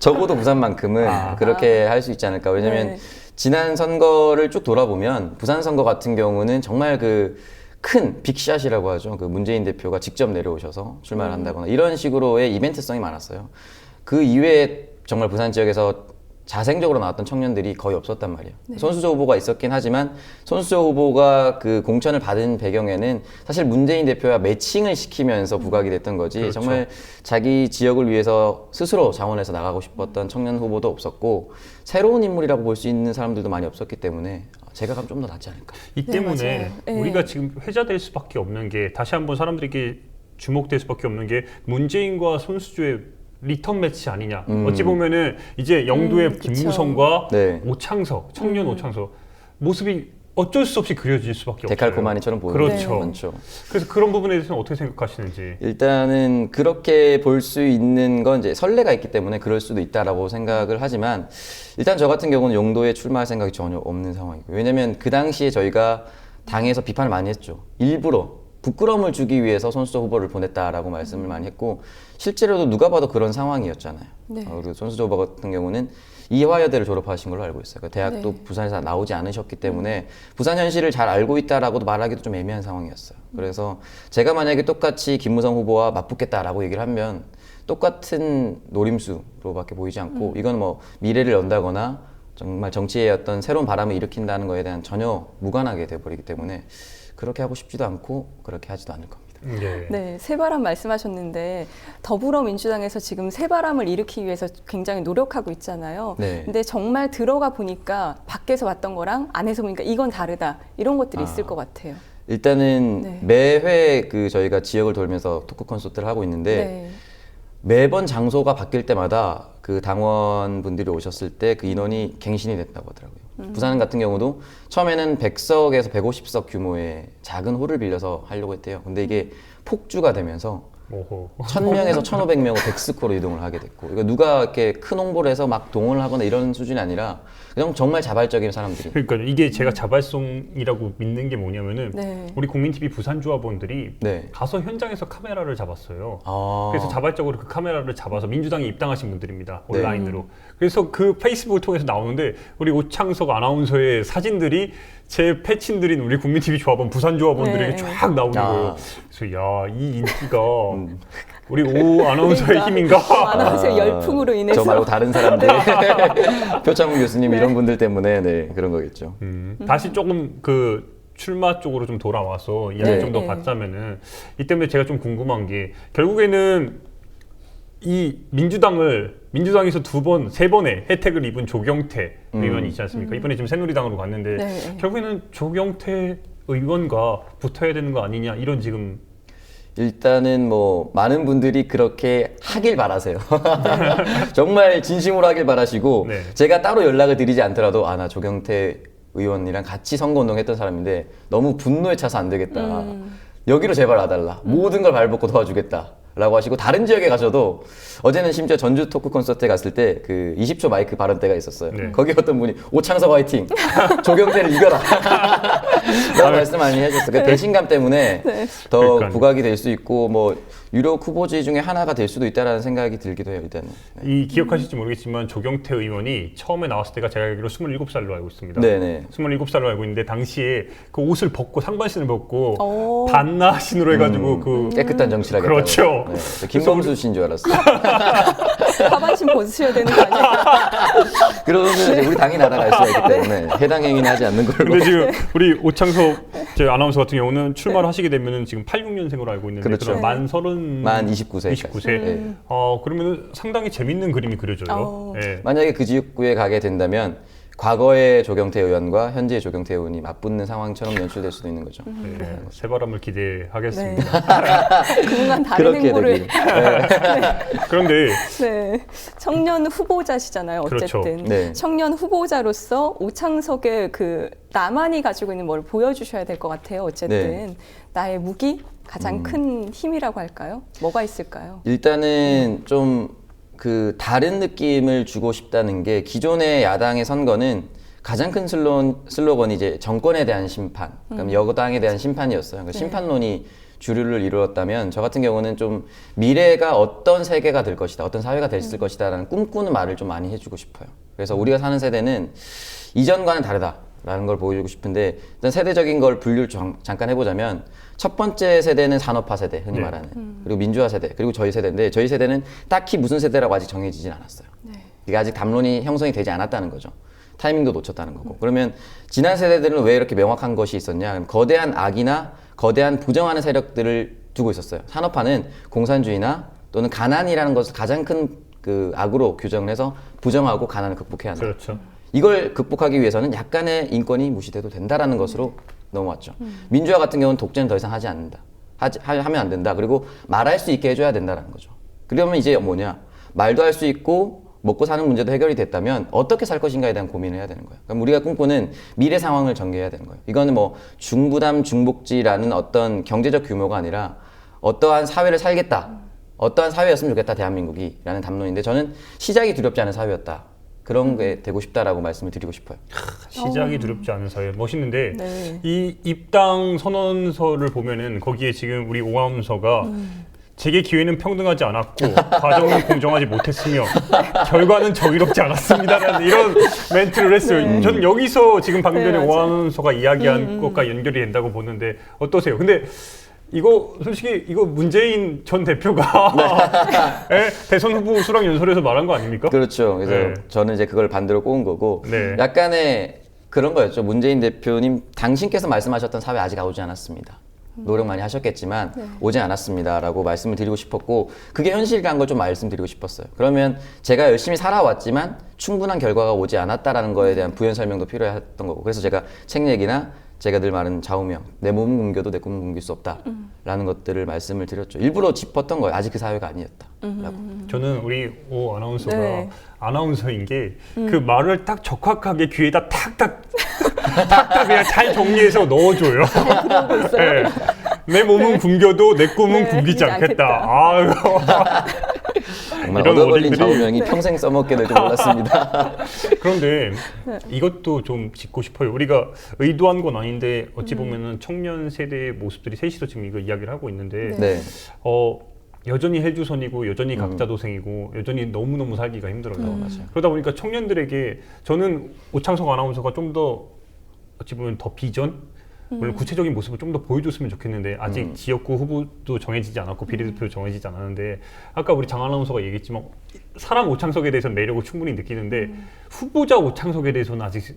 적어도 부산만큼은 그렇게 할 수 있지 않을까. 왜냐면 네. 지난 선거를 쭉 돌아보면 부산 선거 같은 경우는 정말 그 큰 빅샷이라고 하죠. 그 문재인 대표가 직접 내려오셔서 출마를 한다거나 이런 식으로의 이벤트성이 많았어요. 그 이외에 정말 부산 지역에서 자생적으로 나왔던 청년들이 거의 없었단 말이에요. 손수조 후보가 있었긴 하지만 손수조 후보가 그 공천을 받은 배경에는 사실 문재인 대표와 매칭을 시키면서 부각이 됐던 거지. 그렇죠. 정말 자기 지역을 위해서 스스로 자원해서 나가고 싶었던 청년 후보도 없었고 새로운 인물이라고 볼 수 있는 사람들도 많이 없었기 때문에 제가 가면 좀 더 낫지 않을까. 이 네, 때문에 맞아요. 네. 우리가 지금 회자될 수밖에 없는 게 다시 한번 사람들에게 주목될 수밖에 없는 게 문재인과 손수조의 리턴 매치 아니냐. 어찌 보면은 이제 영도의 그쵸. 김무성과 네. 오창석, 청년 오창석 모습이 어쩔 수 없이 그려질 수밖에 없어요. 데칼코마니처럼 보이는 그렇죠. 게 많죠. 그래서 그런 부분에 대해서는 어떻게 생각하시는지. 일단은 그렇게 볼 수 있는 건 이제 선례가 있기 때문에 그럴 수도 있다라고 생각을 하지만 일단 저 같은 경우는 용도에 출마할 생각이 전혀 없는 상황이고, 왜냐면 그 당시에 저희가 당에서 비판을 많이 했죠. 일부러 부끄러움을 주기 위해서 손수조 후보를 보냈다라고 말씀을 많이 했고 실제로도 누가 봐도 그런 상황이었잖아요. 네. 그리고 손수조 후보 같은 경우는 이화여대를 졸업하신 걸로 알고 있어요. 그 대학도 네. 부산에서 나오지 않으셨기 때문에 부산 현실을 잘 알고 있다라고도 말하기도 좀 애매한 상황이었어요. 그래서 제가 만약에 똑같이 김무성 후보와 맞붙겠다라고 얘기를 하면 똑같은 노림수로밖에 보이지 않고 이건 뭐 미래를 연다거나 정말 정치의 어떤 새로운 바람을 일으킨다는 거에 대한 전혀 무관하게 돼버리기 때문에 그렇게 하고 싶지도 않고 그렇게 하지도 않을 겁니다. 네. 네, 새바람 말씀하셨는데 더불어민주당에서 지금 새바람을 일으키기 위해서 굉장히 노력하고 있잖아요. 네. 근데 정말 들어가 보니까 밖에서 봤던 거랑 안에서 보니까 이건 다르다 이런 것들이 있을 것 같아요. 일단은 네. 매회 그 저희가 지역을 돌면서 토크 콘서트를 하고 있는데 네. 매번 장소가 바뀔 때마다 그 당원분들이 오셨을 때 그 인원이 갱신이 됐다고 하더라고요. 부산 같은 경우도 처음에는 100석에서 150석 규모의 작은 홀을 빌려서 하려고 했대요. 근데 이게 폭주가 되면서 오호. 1000명에서 1500명으로 백스코로 이동을 하게 됐고, 이거 누가 이렇게 큰 홍보를 해서 막 동원을 하거나 이런 수준이 아니라 그냥 정말 자발적인 사람들이. 그러니까 이게 제가 자발성이라고 믿는 게 뭐냐면은 네. 우리 국민TV 부산 조합원들이 네. 가서 현장에서 카메라를 잡았어요. 아. 그래서 자발적으로 그 카메라를 잡아서 민주당에 입당하신 분들입니다. 온라인으로. 그래서 그 페이스북을 통해서 나오는데 우리 오창석 아나운서의 사진들이 제 패친들인 우리 국민TV 조합원 부산 조합원들에게 네. 쫙 나오는 아. 거예요. 그래서 야, 이 인기가 우리 오 아나운서의 그러니까 힘인가? 아나운서의 열풍으로 인해서 저 말고 다른 사람들 표창훈 교수님 이런 분들 때문에 네, 그런 거겠죠. 다시 조금 그 출마 쪽으로 좀 돌아와서 이야기 네. 좀 더 네. 받자면은 이 때문에 제가 좀 궁금한 게 결국에는 이 민주당에서 세 번의 혜택을 입은 조경태 의원이 있지 않습니까? 이번에 지금 새누리당으로 갔는데 네. 결국에는 조경태 의원과 붙어야 되는 거 아니냐 이런 지금 일단은 뭐 많은 분들이 그렇게 하길 바라세요. 정말 진심으로 하길 바라시고 네. 제가 따로 연락을 드리지 않더라도 아 나 조경태 의원이랑 같이 선거운동했던 사람인데 너무 분노에 차서 안 되겠다. 여기로 제발 와달라. 모든 걸 발벗고 도와주겠다. 라고 하시고 다른 지역에 가셔도 어제는 심지어 전주 토크 콘서트에 갔을 때 그 20초 마이크 발언 때가 있었어요. 네. 거기 어떤 분이 오창석 화이팅! 조경태를 이겨라! 라고 말씀 많이 해주셨어요. 그 배신감 때문에 더 그러니까요. 부각이 될 수 있고 뭐 유력 후보지 중에 하나가 될 수도 있다라는 생각이 들기도 해요. 일단은. 네. 이 기억하실지 모르겠지만 조경태 의원이 처음에 나왔을 때가 제가 알기로 27살로 알고 있습니다. 네네. 27살로 알고 있는데 당시에 그 옷을 벗고 상반신을 벗고 오. 반나신으로 해가지고 그 깨끗한 정치를 하겠다고. 그렇죠. 네. 저 김범수 씨인 줄 알았어요. 하반신 벗으셔야 되는 거 아니에요? 그러면 이제 우리 당이 날아갈 수가 있기 때문에 해당 행위는 하지 않는 걸로. 근데 지금 우리 오창석 제 아나운서 같은 경우는 출마를 하시게 되면은 지금 86년생으로 알고 있는데 그렇죠. 그럼 만 30... 만 29세. 29세. 그러면 상당히 재밌는 그림이 그려져요. 예. 만약에 그 지역구에 가게 된다면 과거의 조경태 의원과 현재의 조경태 의원이 맞붙는 상황처럼 연출될 수도 있는 거죠. 네, 새바람을 기대하겠습니다. 그분간 다른 그렇게 행보를. 되길. 네. 그런데 네. 청년 후보자시잖아요. 어쨌든. 그렇죠. 네. 청년 후보자로서 오창석의 그 나만이 가지고 있는 뭘 보여주셔야 될 것 같아요. 어쨌든 네. 나의 무기 가장 큰 힘이라고 할까요? 뭐가 있을까요? 일단은 좀 그 다른 느낌을 주고 싶다는 게 기존의 야당의 선거는 가장 큰 슬로건이 이제 정권에 대한 심판, 그러니까 여당에 대한 심판이었어요. 그러니까 심판론이 주류를 이루었다면 저 같은 경우는 좀 미래가 어떤 세계가 될 것이다, 어떤 사회가 될 것이다라는 꿈꾸는 말을 좀 많이 해주고 싶어요. 그래서 우리가 사는 세대는 이전과는 다르다라는 걸 보여주고 싶은데 일단 세대적인 걸 분류를 잠깐 해보자면 첫 번째 세대는 산업화 세대, 흔히 말하는. 그리고 민주화 세대, 그리고 저희 세대인데 저희 세대는 딱히 무슨 세대라고 아직 정해지진 않았어요. 이게 아직 담론이 형성이 되지 않았다는 거죠. 타이밍도 놓쳤다는 거고. 그러면 지난 세대들은 왜 이렇게 명확한 것이 있었냐? 그럼 거대한 악이나 거대한 부정하는 세력들을 두고 있었어요. 산업화는 공산주의나 또는 가난이라는 것을 가장 큰 그 악으로 규정을 해서 부정하고 가난을 극복해야 한다. 그렇죠. 이걸 극복하기 위해서는 약간의 인권이 무시돼도 된다라는 것으로 넘어왔죠. 민주화 같은 경우는 독재는 더 이상 하지 않는다. 하면 안 된다. 그리고 말할 수 있게 해줘야 된다는 거죠. 그러면 이제 뭐냐? 말도 할 수 있고 먹고 사는 문제도 해결이 됐다면 어떻게 살 것인가에 대한 고민을 해야 되는 거예요. 그럼 우리가 꿈꾸는 미래 상황을 전개해야 되는 거예요. 이거는 뭐 중부담 중복지라는 어떤 경제적 규모가 아니라 어떠한 사회를 살겠다. 어떠한 사회였으면 좋겠다, 대한민국이 라는 담론인데 저는 시작이 두렵지 않은 사회였다. 그런 게 되고 싶다라고 말씀을 드리고 싶어요. 시작이 두렵지 않은 사회 멋있는데 네. 이 입당 선언서를 보면은 거기에 지금 우리 오아운서가 재계 기회는 평등하지 않았고 과정은 공정하지 못했으며 결과는 정의롭지 않았습니다라는 이런 멘트를 했어요. 저는 여기서 지금 방금 전에 맞아요. 오아운서가 이야기한 것과 연결이 된다고 보는데 어떠세요? 근데 이거 솔직히 이거 문재인 전 대표가 예? 대선 후보 수락 연설에서 말한 거 아닙니까? 그렇죠. 그래서 네. 저는 이제 그걸 반대로 꼽은 거고 네. 약간의 그런 거였죠. 문재인 대표님 당신께서 말씀하셨던 사회 아직 오지 않았습니다. 노력 많이 하셨겠지만 오지 않았습니다라고 말씀을 드리고 싶었고 그게 현실이라는 걸 좀 말씀드리고 싶었어요. 그러면 제가 열심히 살아왔지만 충분한 결과가 오지 않았다라는 거에 대한 부연 설명도 필요했던 거고 그래서 제가 책 얘기나 제가 늘 말하는 좌우명, 내 몸은 굶겨도 내 꿈은 굶길 수 없다라는 것들을 말씀을 드렸죠. 일부러 짚었던 거예요. 아직 그 사회가 아니었다라고. 저는 우리 오 아나운서가 네. 아나운서인 게 그 말을 딱 적확하게 귀에다 탁탁 그냥 잘 정리해서 넣어줘요. 네. 내 몸은 굶겨도 내 꿈은 네, 굶기지 굶기지 않겠다. 아유. 정말 이런 얻어걸린 워딩들이- 좌우명이 평생 써먹게 될 줄 몰랐습니다. 그런데 이것도 좀 짚고 싶어요. 우리가 의도한 건 아닌데 어찌 보면은 청년 세대의 모습들이 셋이서 지금 이거 이야기를 하고 있는데 네. 여전히 헬주선이고 여전히 각자 도생이고 여전히 너무너무 살기가 힘들어요. 맞아요. 그러다 보니까 청년들에게 저는 오창석 아나운서가 좀 더 어찌 보면 더 비전 물론 구체적인 모습을 좀 더 보여줬으면 좋겠는데 아직 지역구 후보도 정해지지 않았고 비례대표도 정해지지 않았는데 아까 우리 장 아나운서가 얘기했지만 사람 오창석에 대해서는 매력을 충분히 느끼는데 후보자 오창석에 대해서는 아직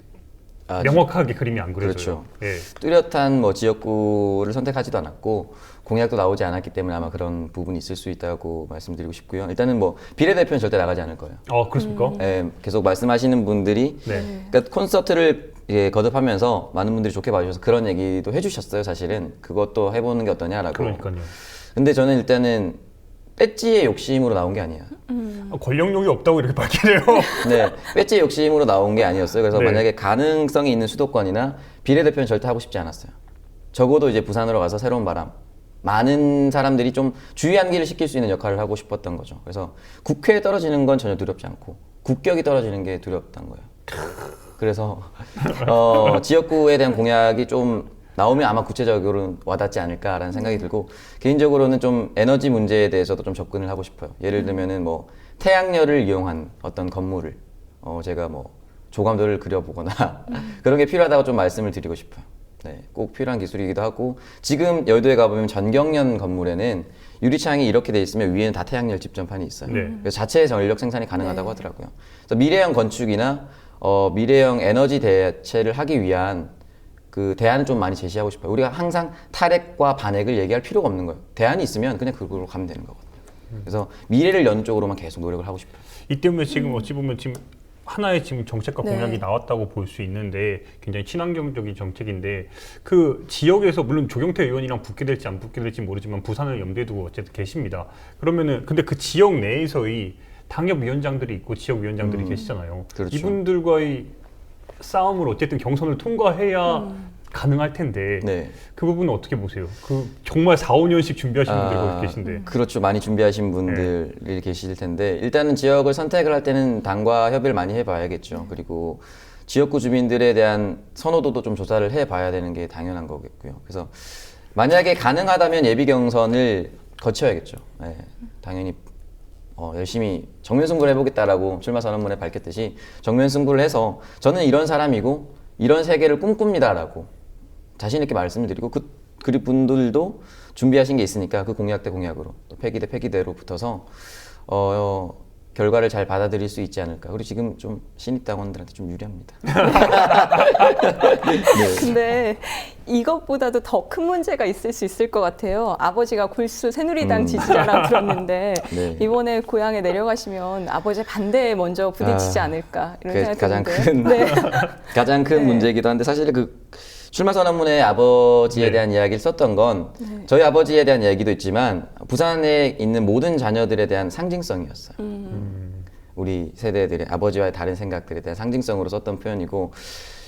명확하게 그림이 안 그려져요. 그렇죠. 예. 뚜렷한 뭐 지역구를 선택하지도 않았고 공약도 나오지 않았기 때문에 아마 그런 부분이 있을 수 있다고 말씀드리고 싶고요. 일단은 뭐 비례대표는 절대 나가지 않을 거예요. 그렇습니까? 예, 계속 말씀하시는 분들이 네. 그러니까 콘서트를 거듭하면서 많은 분들이 좋게 봐주셔서 그런 얘기도 해주셨어요. 사실은 그것도 해보는 게 어떠냐라고. 그러니까요. 근데 저는 일단은 배지의 욕심으로 나온 게 아니야. 권력욕이 없다고 이렇게 밝히네요. 네, 배지의 욕심으로 나온 게 아니었어요. 그래서 네. 만약에 가능성이 있는 수도권이나 비례대표는 절대 하고 싶지 않았어요. 적어도 이제 부산으로 가서 새로운 바람, 많은 사람들이 좀 주의 환기를 시킬 수 있는 역할을 하고 싶었던 거죠. 그래서 국회에 떨어지는 건 전혀 두렵지 않고 국격이 떨어지는 게 두렵던 거예요. 그래서 지역구에 대한 공약이 좀 나오면 아마 구체적으로 와닿지 않을까라는 생각이 들고, 개인적으로는 좀 에너지 문제에 대해서도 좀 접근을 하고 싶어요. 예를 들면은 뭐 태양열을 이용한 어떤 건물을 제가 뭐 조감도를 그려보거나 그런 게 필요하다고 좀 말씀을 드리고 싶어요. 네, 꼭 필요한 기술이기도 하고, 지금 여의도에 가보면 전경련 건물에는 유리창이 이렇게 돼 있으면 위에는 다 태양열 집전판이 있어요. 네. 그래서 자체 전력 생산이 가능하다고 하더라고요. 그래서 미래형 건축이나 미래형 에너지 대체를 하기 위한 그 대안을 좀 많이 제시하고 싶어요. 우리가 항상 탈핵과 반핵을 얘기할 필요가 없는 거예요. 대안이 있으면 그냥 그걸로 가면 되는 거거든요. 그래서 미래를 여는 쪽으로만 계속 노력을 하고 싶어요. 이 때문에 지금 어찌 보면 지금 하나의 지금 정책과 네. 공약이 나왔다고 볼 수 있는데, 굉장히 친환경적인 정책인데, 그 지역에서 물론 조경태 의원이랑 붙게 될지 안 붙게 될지 모르지만 부산을 염두에 두고 어쨌든 계십니다. 그러면은 근데 그 지역 내에서의 당협위원장들이 있고 지역위원장들이 계시잖아요. 그렇죠. 이분들과의 싸움을 어쨌든 경선을 통과해야 가능할 텐데 네. 그 부분은 어떻게 보세요? 그 정말 4, 5년씩 준비하신 분들이 거기 계신데. 그렇죠. 많이 준비하신 분들이 계실 텐데, 일단은 지역을 선택을 할 때는 당과 협의를 많이 해봐야겠죠. 그리고 지역구 주민들에 대한 선호도도 좀 조사를 해봐야 되는 게 당연한 거겠고요. 그래서 만약에 가능하다면 예비 경선을 거쳐야겠죠. 네, 당연히 열심히 정면 승부를 해보겠다라고 출마 선언문에 밝혔듯이 정면 승부를 해서 저는 이런 사람이고 이런 세계를 꿈꿉니다라고 자신 있게 말씀을 드리고, 그 분들도 준비하신 게 있으니까 그 공약 대 공약으로, 또 폐기 대 폐기대로 붙어서 결과를 잘 받아들일 수 있지 않을까. 그리고 지금 좀 신입당원들한테 좀 유리합니다. 네. 근데 이것보다도 더 큰 문제가 있을 수 있을 것 같아요. 아버지가 골수 새누리당 지지자라고 들었는데 네. 이번에 고향에 내려가시면 아버지 반대에 먼저 부딪히지 않을까 이런 생각이 가장 드는데. 큰 가장 큰 네. 문제이기도 한데, 사실 그 출마 선언문에 아버지에 네. 대한 이야기를 썼던 건 저희 아버지에 대한 이야기도 있지만 부산에 있는 모든 자녀들에 대한 상징성이었어요. 우리 세대들의 아버지와의 다른 생각들에 대한 상징성으로 썼던 표현이고,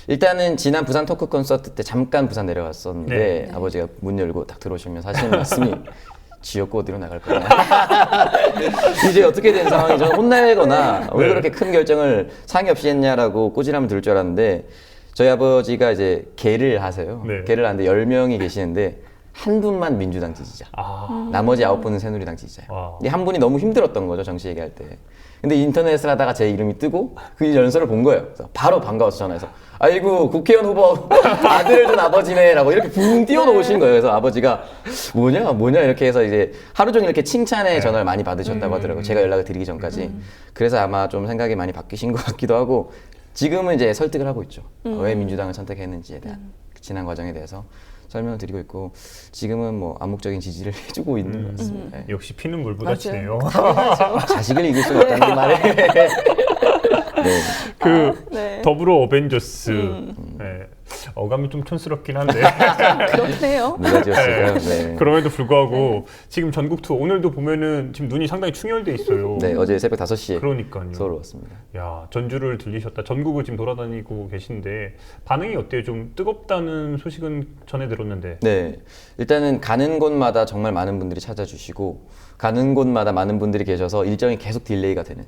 일단은 지난 부산 토크 콘서트 때 잠깐 부산 내려갔었는데 네. 아버지가 문 열고 딱 들어오시면 하시는 말씀이 지역구 어디로 나갈 거냐. 이제 어떻게 된 상황이죠? 혼나거나 왜 그렇게 큰 결정을 상의 없이 했냐라고 꼬지람을 들을 줄 알았는데, 저희 아버지가 이제 개를 하세요. 네. 개를 하는데 10명이 계시는데 한 분만 민주당 지지자. 나머지 9분은 새누리당 지지자예요. 와. 근데 한 분이 너무 힘들었던 거죠, 정치 얘기할 때. 근데 인터넷을 하다가 제 이름이 뜨고 그 연설을 본 거예요. 그래서 바로 반가워서 전화해서 아이고 국회의원 후보 아들을 둔 아버지네라고 이렇게 붕 띄워놓으신 거예요. 그래서 아버지가 뭐냐 이렇게 해서 이제 하루 종일 이렇게 칭찬의 전화를 많이 받으셨다고 하더라고요. 제가 연락을 드리기 전까지. 그래서 아마 좀 생각이 많이 바뀌신 것 같기도 하고, 지금은 이제 설득을 하고 있죠. 왜 민주당을 선택했는지에 대한 지난 과정에 대해서 설명을 드리고 있고, 지금은 뭐 암묵적인 지지를 해주고 있는 것 같습니다. 네. 역시 피는 물보다 치네요. 자식을 이길 수가 없다는 게 말에. 네. 네. 더불어 어벤져스. 네. 어감이 좀 촌스럽긴 한데. 그렇네요. 누가 지었을까요? 네. 그럼에도 불구하고 지금 전국 투어 오늘도 보면은 지금 눈이 상당히 충혈돼 있어요. 네, 어제 새벽 5시에 그러니까요. 서울 왔습니다. 야, 전주를 들리셨다. 전국을 지금 돌아다니고 계신데 반응이 어때요? 좀 뜨겁다는 소식은 전해 들었는데. 네, 일단은 가는 곳마다 정말 많은 분들이 찾아주시고, 가는 곳마다 많은 분들이 계셔서 일정이 계속 딜레이가 되는.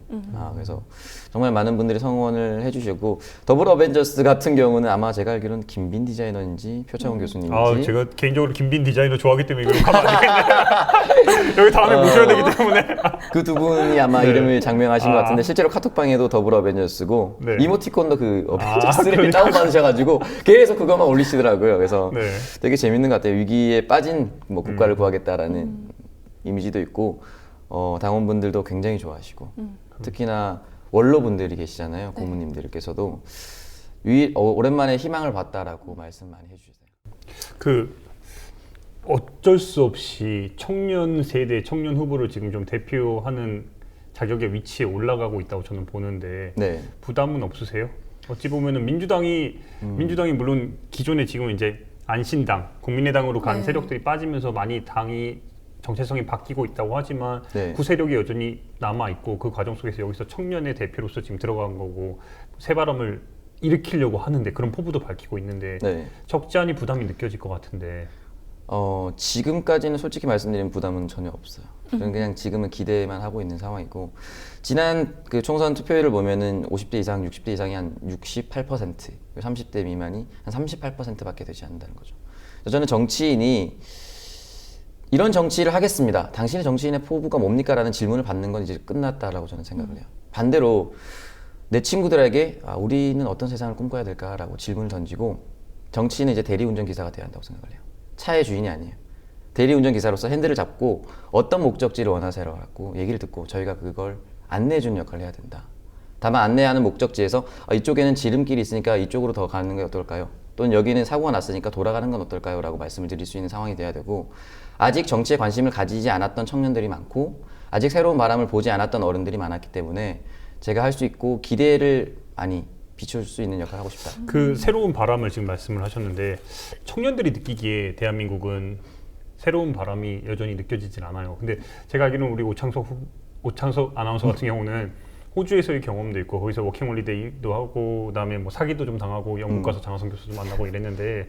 그래서 정말 많은 분들이 성원을 해주셨고, 더불어 어벤져스 같은 경우는 아마 제가 알기로는 김빈 디자이너인지 표창원 교수님인지. 제가 개인적으로 김빈 디자이너 좋아하기 때문에 이걸 가면 안 되겠네. 여기 다음에 모셔야 되기 때문에. 그 두 분이 아마 네. 이름을 장명하신 것 같은데, 실제로 카톡방에도 더불어 어벤져스고 네. 이모티콘도 그 어벤져스를 그러니까. 다운받으셔가지고 계속 그것만 올리시더라고요. 그래서 네. 되게 재밌는 것 같아요. 위기에 빠진 뭐 국가를 구하겠다라는 이미지도 있고, 당원분들도 굉장히 좋아하시고, 특히나 원로분들이 계시잖아요. 고모님들께서도 오랜만에 희망을 봤다라고 말씀 많이 해주세요. 어쩔 수 없이 청년 세대, 청년 후보를 지금 좀 대표하는 자격의 위치에 올라가고 있다고 저는 보는데 네. 부담은 없으세요? 어찌 보면은 민주당이 물론 기존에 지금 이제 안신당, 국민의당으로 간 세력들이 빠지면서 많이 당이 정체성이 바뀌고 있다고 하지만 네. 구세력이 여전히 남아 있고 그 과정 속에서 여기서 청년의 대표로서 지금 들어간 거고 새바람을 일으키려고 하는데 그런 포부도 밝히고 있는데 네. 적지 않은 부담이 느껴질 것 같은데. 지금까지는 솔직히 말씀드리면 부담은 전혀 없어요. 저는 그냥 지금은 기대만 하고 있는 상황이고 지난 그 총선 투표율을 보면은 50대 이상, 60대 이상이 한 68%, 30대 미만이 한 38%밖에 되지 않는다는 거죠. 그래서 저는 정치인이 이런 정치를 하겠습니다. 당신의 정치인의 포부가 뭡니까? 라는 질문을 받는 건 이제 끝났다라고 저는 생각을 해요. 반대로 내 친구들에게 우리는 어떤 세상을 꿈꿔야 될까라고 질문을 던지고 정치인은 이제 대리운전 기사가 돼야 한다고 생각을 해요. 차의 주인이 아니에요. 대리운전 기사로서 핸들을 잡고 어떤 목적지를 원하세요라고 얘기를 듣고 저희가 그걸 안내해주는 역할을 해야 된다. 다만 안내하는 목적지에서 이쪽에는 지름길이 있으니까 이쪽으로 더 가는 게 어떨까요? 또는 여기는 사고가 났으니까 돌아가는 건 어떨까요? 라고 말씀을 드릴 수 있는 상황이 돼야 되고 아직 정치에 관심을 가지지 않았던 청년들이 많고 아직 새로운 바람을 보지 않았던 어른들이 많았기 때문에 제가 할 수 있고 기대를 많이 비출 수 있는 역할을 하고 싶다. 그 새로운 바람을 지금 말씀을 하셨는데 청년들이 느끼기에 대한민국은 새로운 바람이 여전히 느껴지진 않아요. 근데 제가 알기로는 우리 오창석 아나운서 같은 경우는 호주에서의 경험도 있고 거기서 워킹홀리데이도 하고 그다음에 뭐 사기도 좀 당하고 영국 가서 장하성 교수도 만나고 이랬는데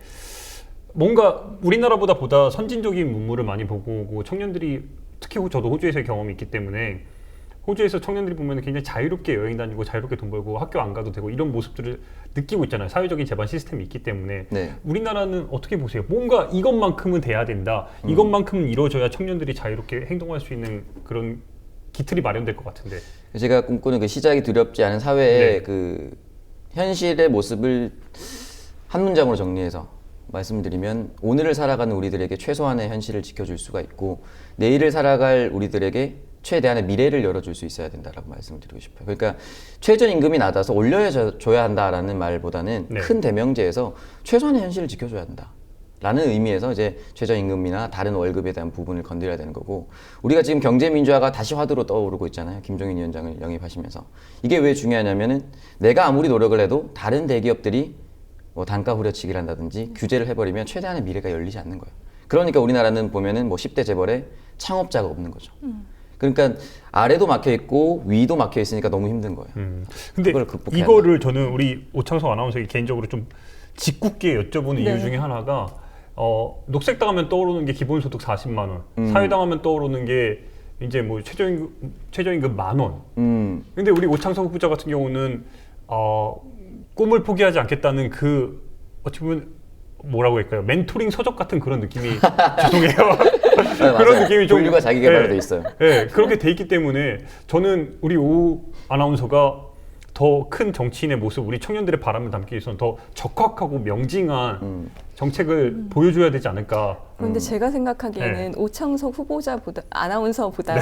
뭔가 우리나라보다 보다 선진적인 문물을 많이 보고 오고 청년들이 특히 저도 호주에서의 경험이 있기 때문에 호주에서 청년들이 보면 굉장히 자유롭게 여행 다니고 자유롭게 돈 벌고 학교 안 가도 되고 이런 모습들을 느끼고 있잖아요. 사회적인 제반 시스템이 있기 때문에. 네. 우리나라는 어떻게 보세요? 뭔가 이것만큼은 돼야 된다. 이것만큼은 이루어져야 청년들이 자유롭게 행동할 수 있는 그런 기틀이 마련될 것 같은데. 제가 꿈꾸는 그 시작이 두렵지 않은 사회의 네. 그 현실의 모습을 한 문장으로 정리해서 말씀드리면 오늘을 살아가는 우리들에게 최소한의 현실을 지켜줄 수가 있고 내일을 살아갈 우리들에게 최대한의 미래를 열어줄 수 있어야 된다라고 말씀을 드리고 싶어요. 그러니까 최저임금이 낮아서 올려줘야 한다라는 말보다는 네. 큰 대명제에서 최소한의 현실을 지켜줘야 된다. 라는 의미에서 이제 최저임금이나 다른 월급에 대한 부분을 건드려야 되는 거고 우리가 지금 경제민주화가 다시 화두로 떠오르고 있잖아요. 김종인 위원장을 영입하시면서 이게 왜 중요하냐면은 내가 아무리 노력을 해도 다른 대기업들이 뭐 단가 후려치기를 한다든지 규제를 해버리면 최대한의 미래가 열리지 않는 거예요. 그러니까 우리나라는 보면은 뭐 10대 재벌에 창업자가 없는 거죠. 그러니까 아래도 막혀 있고 위도 막혀 있으니까 너무 힘든 거예요. 근데 그걸 극복해야 이거를 저는 우리 오창석 아나운서에게 개인적으로 좀 짓궂게 여쭤보는 네. 이유 중에 하나가 녹색당하면 떠오르는 게 기본소득 40만 원, 사회당하면 떠오르는 게 이제 뭐 최저임금 10,000원. 근데 우리 오창석 후보자 같은 경우는 꿈을 포기하지 않겠다는 그 어찌 보면 뭐라고 할까요? 멘토링 서적 같은 그런 느낌이 죄송해요. 그런 느낌이 좀 분류가 자기 개발로 돼 있어요. 네, 그렇게 돼 있기 때문에 저는 우리 오 아나운서가 더 큰 정치인의 모습, 우리 청년들의 바람을 담기 위해서는 더 적확하고 명징한 정책을 보여줘야 되지 않을까. 그런데 제가 생각하기에는 네. 오창석 후보자보다 아나운서보다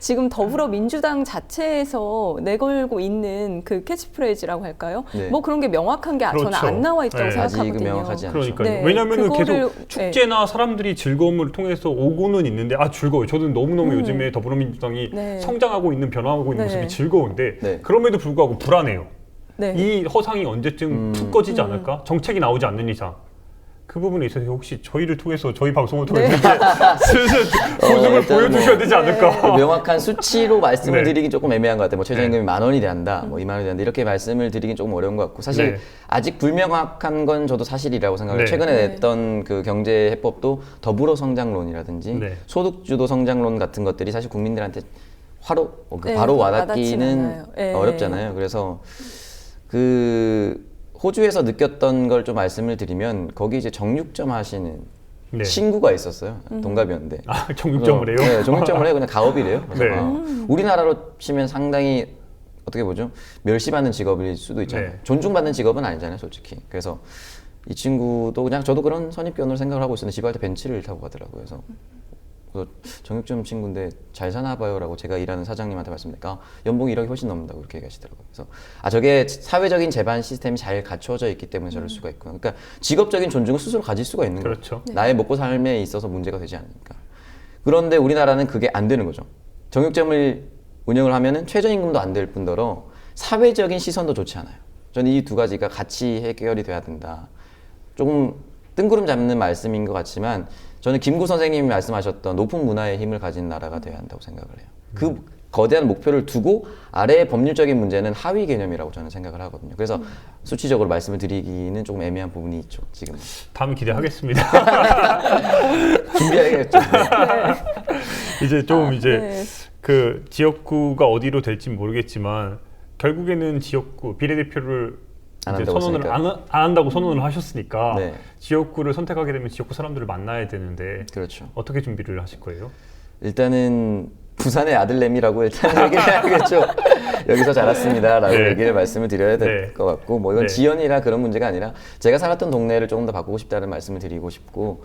지금 더불어민주당 자체에서 내걸고 있는 그 캐치프레이즈라고 할까요? 네. 뭐 그런 게 명확한 게 저는 그렇죠. 안 나와 있다고 네. 생각하거든요. 아직은 명확하지 않죠. 그러니까요. 네, 왜냐하면 그거를- 계속 축제나 사람들이 즐거움을 통해서 오고는 있는데 즐거워요. 저는 너무너무 요즘에 더불어민주당이 네. 성장하고 있는 변화하고 있는 네. 모습이 즐거운데 네. 그럼에도 불구하고 불안해요. 네. 이 허상이 언제쯤 툭 꺼지지 않을까? 정책이 나오지 않는 이상. 그 부분에 있어서 혹시 저희를 통해서 저희 방송을 통해서 이제 슬슬 모습을 일단 보여주셔야 뭐- 되지 않을까? 명확한 수치로 말씀을 네. 드리긴 조금 애매한 것 같아요. 뭐 최저임금이 10,000원이 된다, 뭐 20,000원이 된다 이렇게 말씀을 드리긴 조금 어려운 것 같고 사실 네. 아직 불명확한 건 저도 사실이라고 생각해요. 네. 최근에 네. 냈던 그 경제 해법도 더불어 성장론이라든지 네. 소득주도 성장론 같은 것들이 사실 국민들한테 바로 네, 바로 와닿진 와닿기는 않아요. 네. 어렵잖아요. 그래서 그 호주에서 느꼈던 걸 좀 말씀을 드리면 거기 이제 정육점 하시는 네. 친구가 있었어요. 동갑이었는데. 정육점을 해요? 네, 정육점을 해요. 그냥 가업이래요. 그래서 네. 우리나라로 치면 상당히 어떻게 보죠? 멸시받는 직업일 수도 있잖아요. 네. 존중받는 직업은 아니잖아요, 솔직히. 그래서 이 친구도 그냥 저도 그런 선입견으로 생각을 하고 있었는데 집에 갈 때 벤츠를 타고 가더라고요. 그래서 정육점 친구인데 잘 사나 봐요라고 제가 일하는 사장님한테 말씀드리니까 연봉이 1억이 훨씬 넘는다고 그렇게 얘기하시더라고요. 그래서 저게 사회적인 제반 시스템이 잘 갖춰져 있기 때문에 저럴 수가 있구나. 그러니까 직업적인 존중을 스스로 가질 수가 있는 거예요. 그렇죠. 나의 먹고 삶에 있어서 문제가 되지 않으니까. 그런데 우리나라는 그게 안 되는 거죠. 정육점을 운영을 하면은 최저임금도 안 될 뿐더러 사회적인 시선도 좋지 않아요. 저는 이 두 가지가 같이 해결이 돼야 된다. 조금 뜬구름 잡는 말씀인 것 같지만 저는 김구 선생님이 말씀하셨던 높은 문화의 힘을 가진 나라가 되어야 한다고 생각을 해요. 그 거대한 목표를 두고 아래의 법률적인 문제는 하위 개념이라고 저는 생각을 하거든요. 그래서 수치적으로 말씀을 드리기는 조금 애매한 부분이 있죠. 지금 다음 기대하겠습니다. 준비해야겠죠. 이제 좀 이제 네. 그 지역구가 어디로 될지 모르겠지만 결국에는 지역구 비례대표를 안 이제 한다고 선언을 했으니까. 안 한다고 선언을 하셨으니까 네. 지역구를 선택하게 되면 지역구 사람들을 만나야 되는데 그렇죠. 어떻게 준비를 하실 거예요? 일단은 부산의 아들내미라고 일단 얘기를 해야겠죠. 여기서 자랐습니다 라고 네. 얘기를 말씀을 드려야 될 네. 것 같고 뭐 이건 네. 지연이라 그런 문제가 아니라 제가 살았던 동네를 조금 더 바꾸고 싶다는 말씀을 드리고 싶고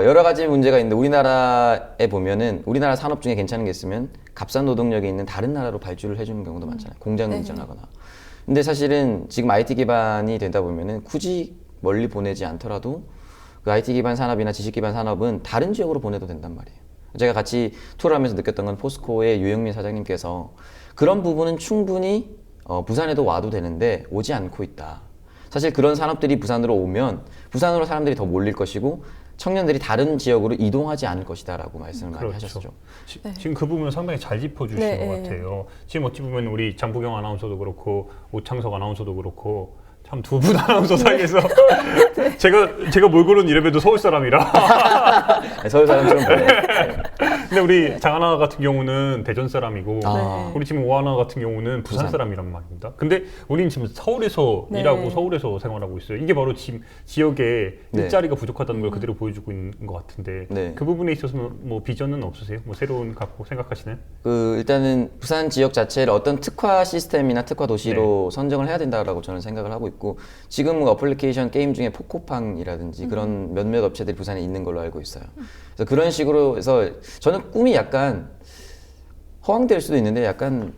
여러 가지 문제가 있는데 우리나라에 보면은 우리나라 산업 중에 괜찮은 게 있으면 값싼 노동력이 있는 다른 나라로 발주를 해주는 경우도 많잖아요. 공장 인정하거나. 근데 사실은 지금 IT 기반이 되다 보면은 굳이 멀리 보내지 않더라도 그 IT 기반 산업이나 지식 기반 산업은 다른 지역으로 보내도 된단 말이에요. 제가 같이 투어를 하면서 느꼈던 건 포스코의 유영민 사장님께서 그런 부분은 충분히 부산에도 와도 되는데 오지 않고 있다. 사실 그런 산업들이 부산으로 오면 부산으로 사람들이 더 몰릴 것이고 청년들이 다른 지역으로 이동하지 않을 것이다라고 말씀을 많이 그렇죠. 하셨죠. 지금 그 부분은 상당히 잘 짚어주신 네. 것 같아요. 지금 어찌 보면 우리 장보경 아나운서도 그렇고 오창석 아나운서도 그렇고 참 두 분 아나운서 사이에서 제가 몰골은 이래봬도 서울 사람이라 서울 사람처럼 보여요. 근데 우리 장하나 같은 경우는 대전 사람이고 아. 우리 지금 오하나 같은 경우는 부산 사람이란 말입니다. 근데 우리는 지금 서울에서 네. 일하고 서울에서 생활하고 있어요. 이게 바로 지금 지역에 네. 일자리가 부족하다는 걸 그대로 보여주고 있는 것 같은데 네. 그 부분에 있어서 뭐 비전은 없으세요? 뭐 새로운 갖고 생각하시는? 일단은 부산 지역 자체를 어떤 특화 시스템이나 특화 도시로 선정을 해야 된다라고 저는 생각을 하고 있고 지금 어플리케이션 게임 중에 포코팡이라든지 그런 몇몇 업체들이 부산에 있는 걸로 알고 있어요. 그래서 그런 식으로 해서 저는 꿈이 약간 허황될 수도 있는데 약간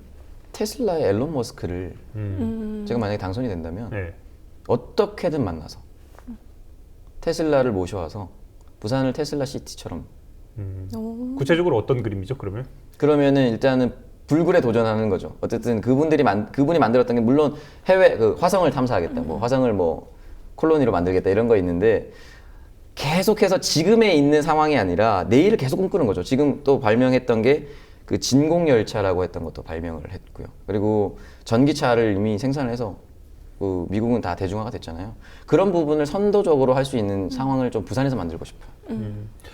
테슬라의 앨런 머스크를 제가 만약에 당선이 된다면 네. 어떻게든 만나서 테슬라를 모셔와서 부산을 테슬라 시티처럼 구체적으로 어떤 그림이죠? 그러면은 일단은 불굴에 도전하는 거죠. 어쨌든 그분이 만들었던 게 물론 해외 화성을 탐사하겠다, 뭐 화성을 뭐 콜로니로 만들겠다 이런 거 있는데 계속해서 지금에 있는 상황이 아니라 내일을 계속 꿈꾸는 거죠. 지금 또 발명했던 게 그 진공열차라고 했던 것도 발명을 했고요. 그리고 전기차를 이미 생산해서 미국은 다 대중화가 됐잖아요. 그런 부분을 선도적으로 할 수 있는 상황을 좀 부산에서 만들고 싶어요.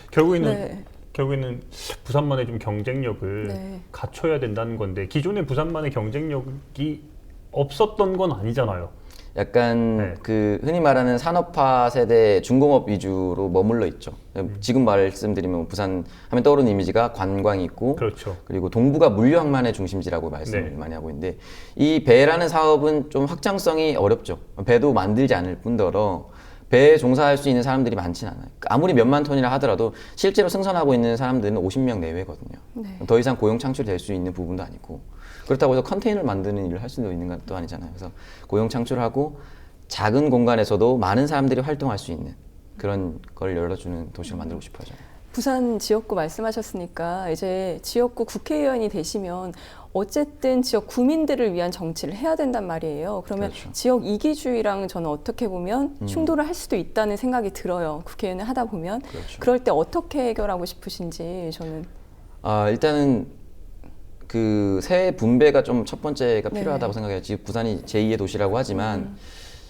결국에는 부산만의 좀 경쟁력을 네. 갖춰야 된다는 건데 기존의 부산만의 경쟁력이 없었던 건 아니잖아요. 약간 네. 그 흔히 말하는 산업화 세대 중공업 위주로 머물러 있죠. 지금 말씀드리면 부산 하면 떠오르는 이미지가 관광이 있고 그렇죠. 그리고 동부가 물류항만의 중심지라고 말씀을 네. 많이 하고 있는데 이 배라는 사업은 좀 확장성이 어렵죠. 배도 만들지 않을 뿐더러 배에 종사할 수 있는 사람들이 많지는 않아요. 아무리 몇만 톤이라 하더라도 실제로 승선하고 있는 사람들은 50명 내외거든요. 네. 더 이상 고용 창출이 될 수 있는 부분도 아니고 그렇다고 해서 컨테이너를 만드는 일을 할 수도 있는 것도 아니잖아요. 그래서 고용 창출하고 작은 공간에서도 많은 사람들이 활동할 수 있는 그런 걸 열어주는 도시를 만들고 싶어요. 저는. 부산 지역구 말씀하셨으니까 이제 지역구 국회의원이 되시면 어쨌든 지역 구민들을 위한 정치를 해야 된단 말이에요. 그러면 그렇죠. 지역 이기주의랑 저는 어떻게 보면 충돌을 할 수도 있다는 생각이 들어요. 국회의원을 하다 보면. 그렇죠. 그럴 때 어떻게 해결하고 싶으신지 저는. 일단은 그 세 분배가 좀 첫 번째가 네. 필요하다고 생각해요. 지금 부산이 제2의 도시라고 하지만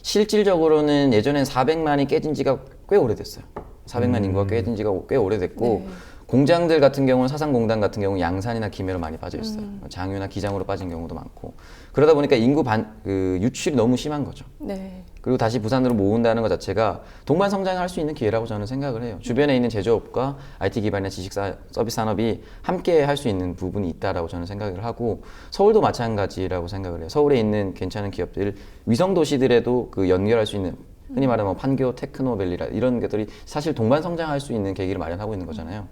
실질적으로는 예전엔 400만이 깨진 지가 꽤 오래됐어요. 400만 인구가 깨진 지가 꽤 오래됐고 네. 공장들 같은 경우는 사상공단 같은 경우는 양산이나 김해로 많이 빠져 있어요. 장유나 기장으로 빠진 경우도 많고 그러다 보니까 인구 유출이 너무 심한 거죠. 네. 그리고 다시 부산으로 모은다는 것 자체가 동반 성장할 수 있는 기회라고 저는 생각을 해요. 주변에 있는 제조업과 IT 기반의 지식 서비스 산업이 함께 할 수 있는 부분이 있다라고 저는 생각을 하고 서울도 마찬가지라고 생각을 해요. 서울에 있는 괜찮은 기업들 위성 도시들에도 그 연결할 수 있는 흔히 말하는 뭐 판교, 테크노밸리라 이런 것들이 사실 동반 성장할 수 있는 계기를 마련하고 있는 거잖아요.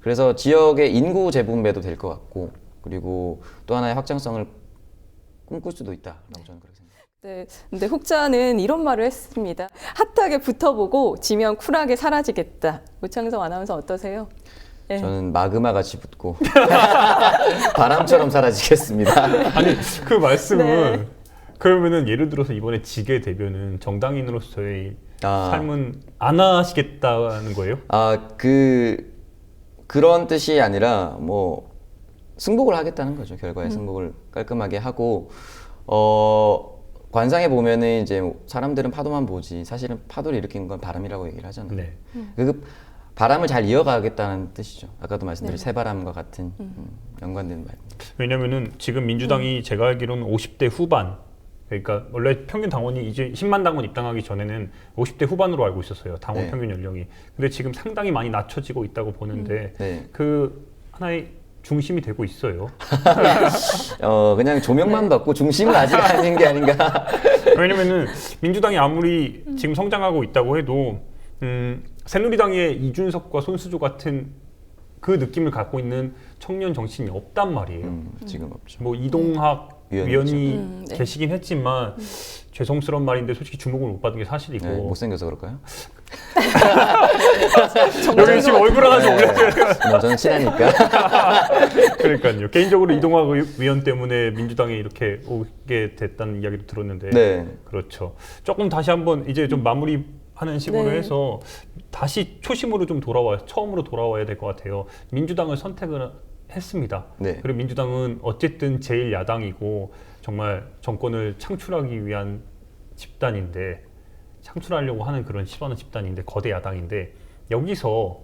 그래서 지역의 인구 재분배도 될 것 같고 그리고 또 하나의 확장성을 꿈꿀 수도 있다라고 저는 그렇게 생각합니다. 네, 근데 혹자는 이런 말을 했습니다. 핫하게 붙어보고 지면 쿨하게 사라지겠다. 오창석 아나운서 어떠세요? 네. 저는 마그마같이 붙고 바람처럼 사라지겠습니다. 아니 그 말씀은 네. 그러면은 예를 들어서 이번에 지게 되면은 정당인으로서의 삶은 안 하시겠다는 거예요? 그런 뜻이 아니라 뭐 승복을 하겠다는 거죠. 결과에 승복을 깔끔하게 하고 관상에 보면은 이제 사람들은 파도만 보지 사실은 파도를 일으킨 건 바람이라고 얘기를 하잖아요. 네. 그 바람을 잘 이어가겠다는 뜻이죠. 아까도 말씀드린 네. 새바람과 같은 연관된 말. 왜냐면은 지금 민주당이 제가 알기로는 50대 후반, 그러니까 원래 평균 당원이 이제 10만 당원 입당하기 전에는 50대 후반으로 알고 있었어요. 당원 네. 평균 연령이. 근데 지금 상당히 많이 낮춰지고 있다고 보는데 네. 그 하나의 중심이 되고 있어요. 그냥 조명만 받고 중심은 아직 아닌 게 아닌가. 왜냐면은 민주당이 아무리 지금 성장하고 있다고 해도 새누리당의 이준석과 손수조 같은 그 느낌을 갖고 있는 청년 정치인이 없단 말이에요. 지금 없죠. 뭐 이동학 위원이 네. 계시긴 했지만 죄송스러운 말인데 솔직히 주목을 못 받은 게 사실이고. 네, 못생겨서 그럴까요? 여기 지금 얼굴 하나씩 올렸어요. 뭐 저는 친하니까. 그러니까요. 개인적으로 이동학 위원 때문에 민주당에 이렇게 오게 됐다는 이야기도 들었는데. 네. 그렇죠. 조금 다시 한번 이제 좀 마무리하는 식으로 네. 해서 다시 초심으로 좀 처음으로 돌아와야 될 것 같아요. 민주당을 선택을 했습니다. 네. 그리고 민주당은 어쨌든 제일 야당이고 정말 정권을 창출하기 위한 집단인데 창출하려고 하는 그런 시도하는 집단인데 거대 야당인데 여기서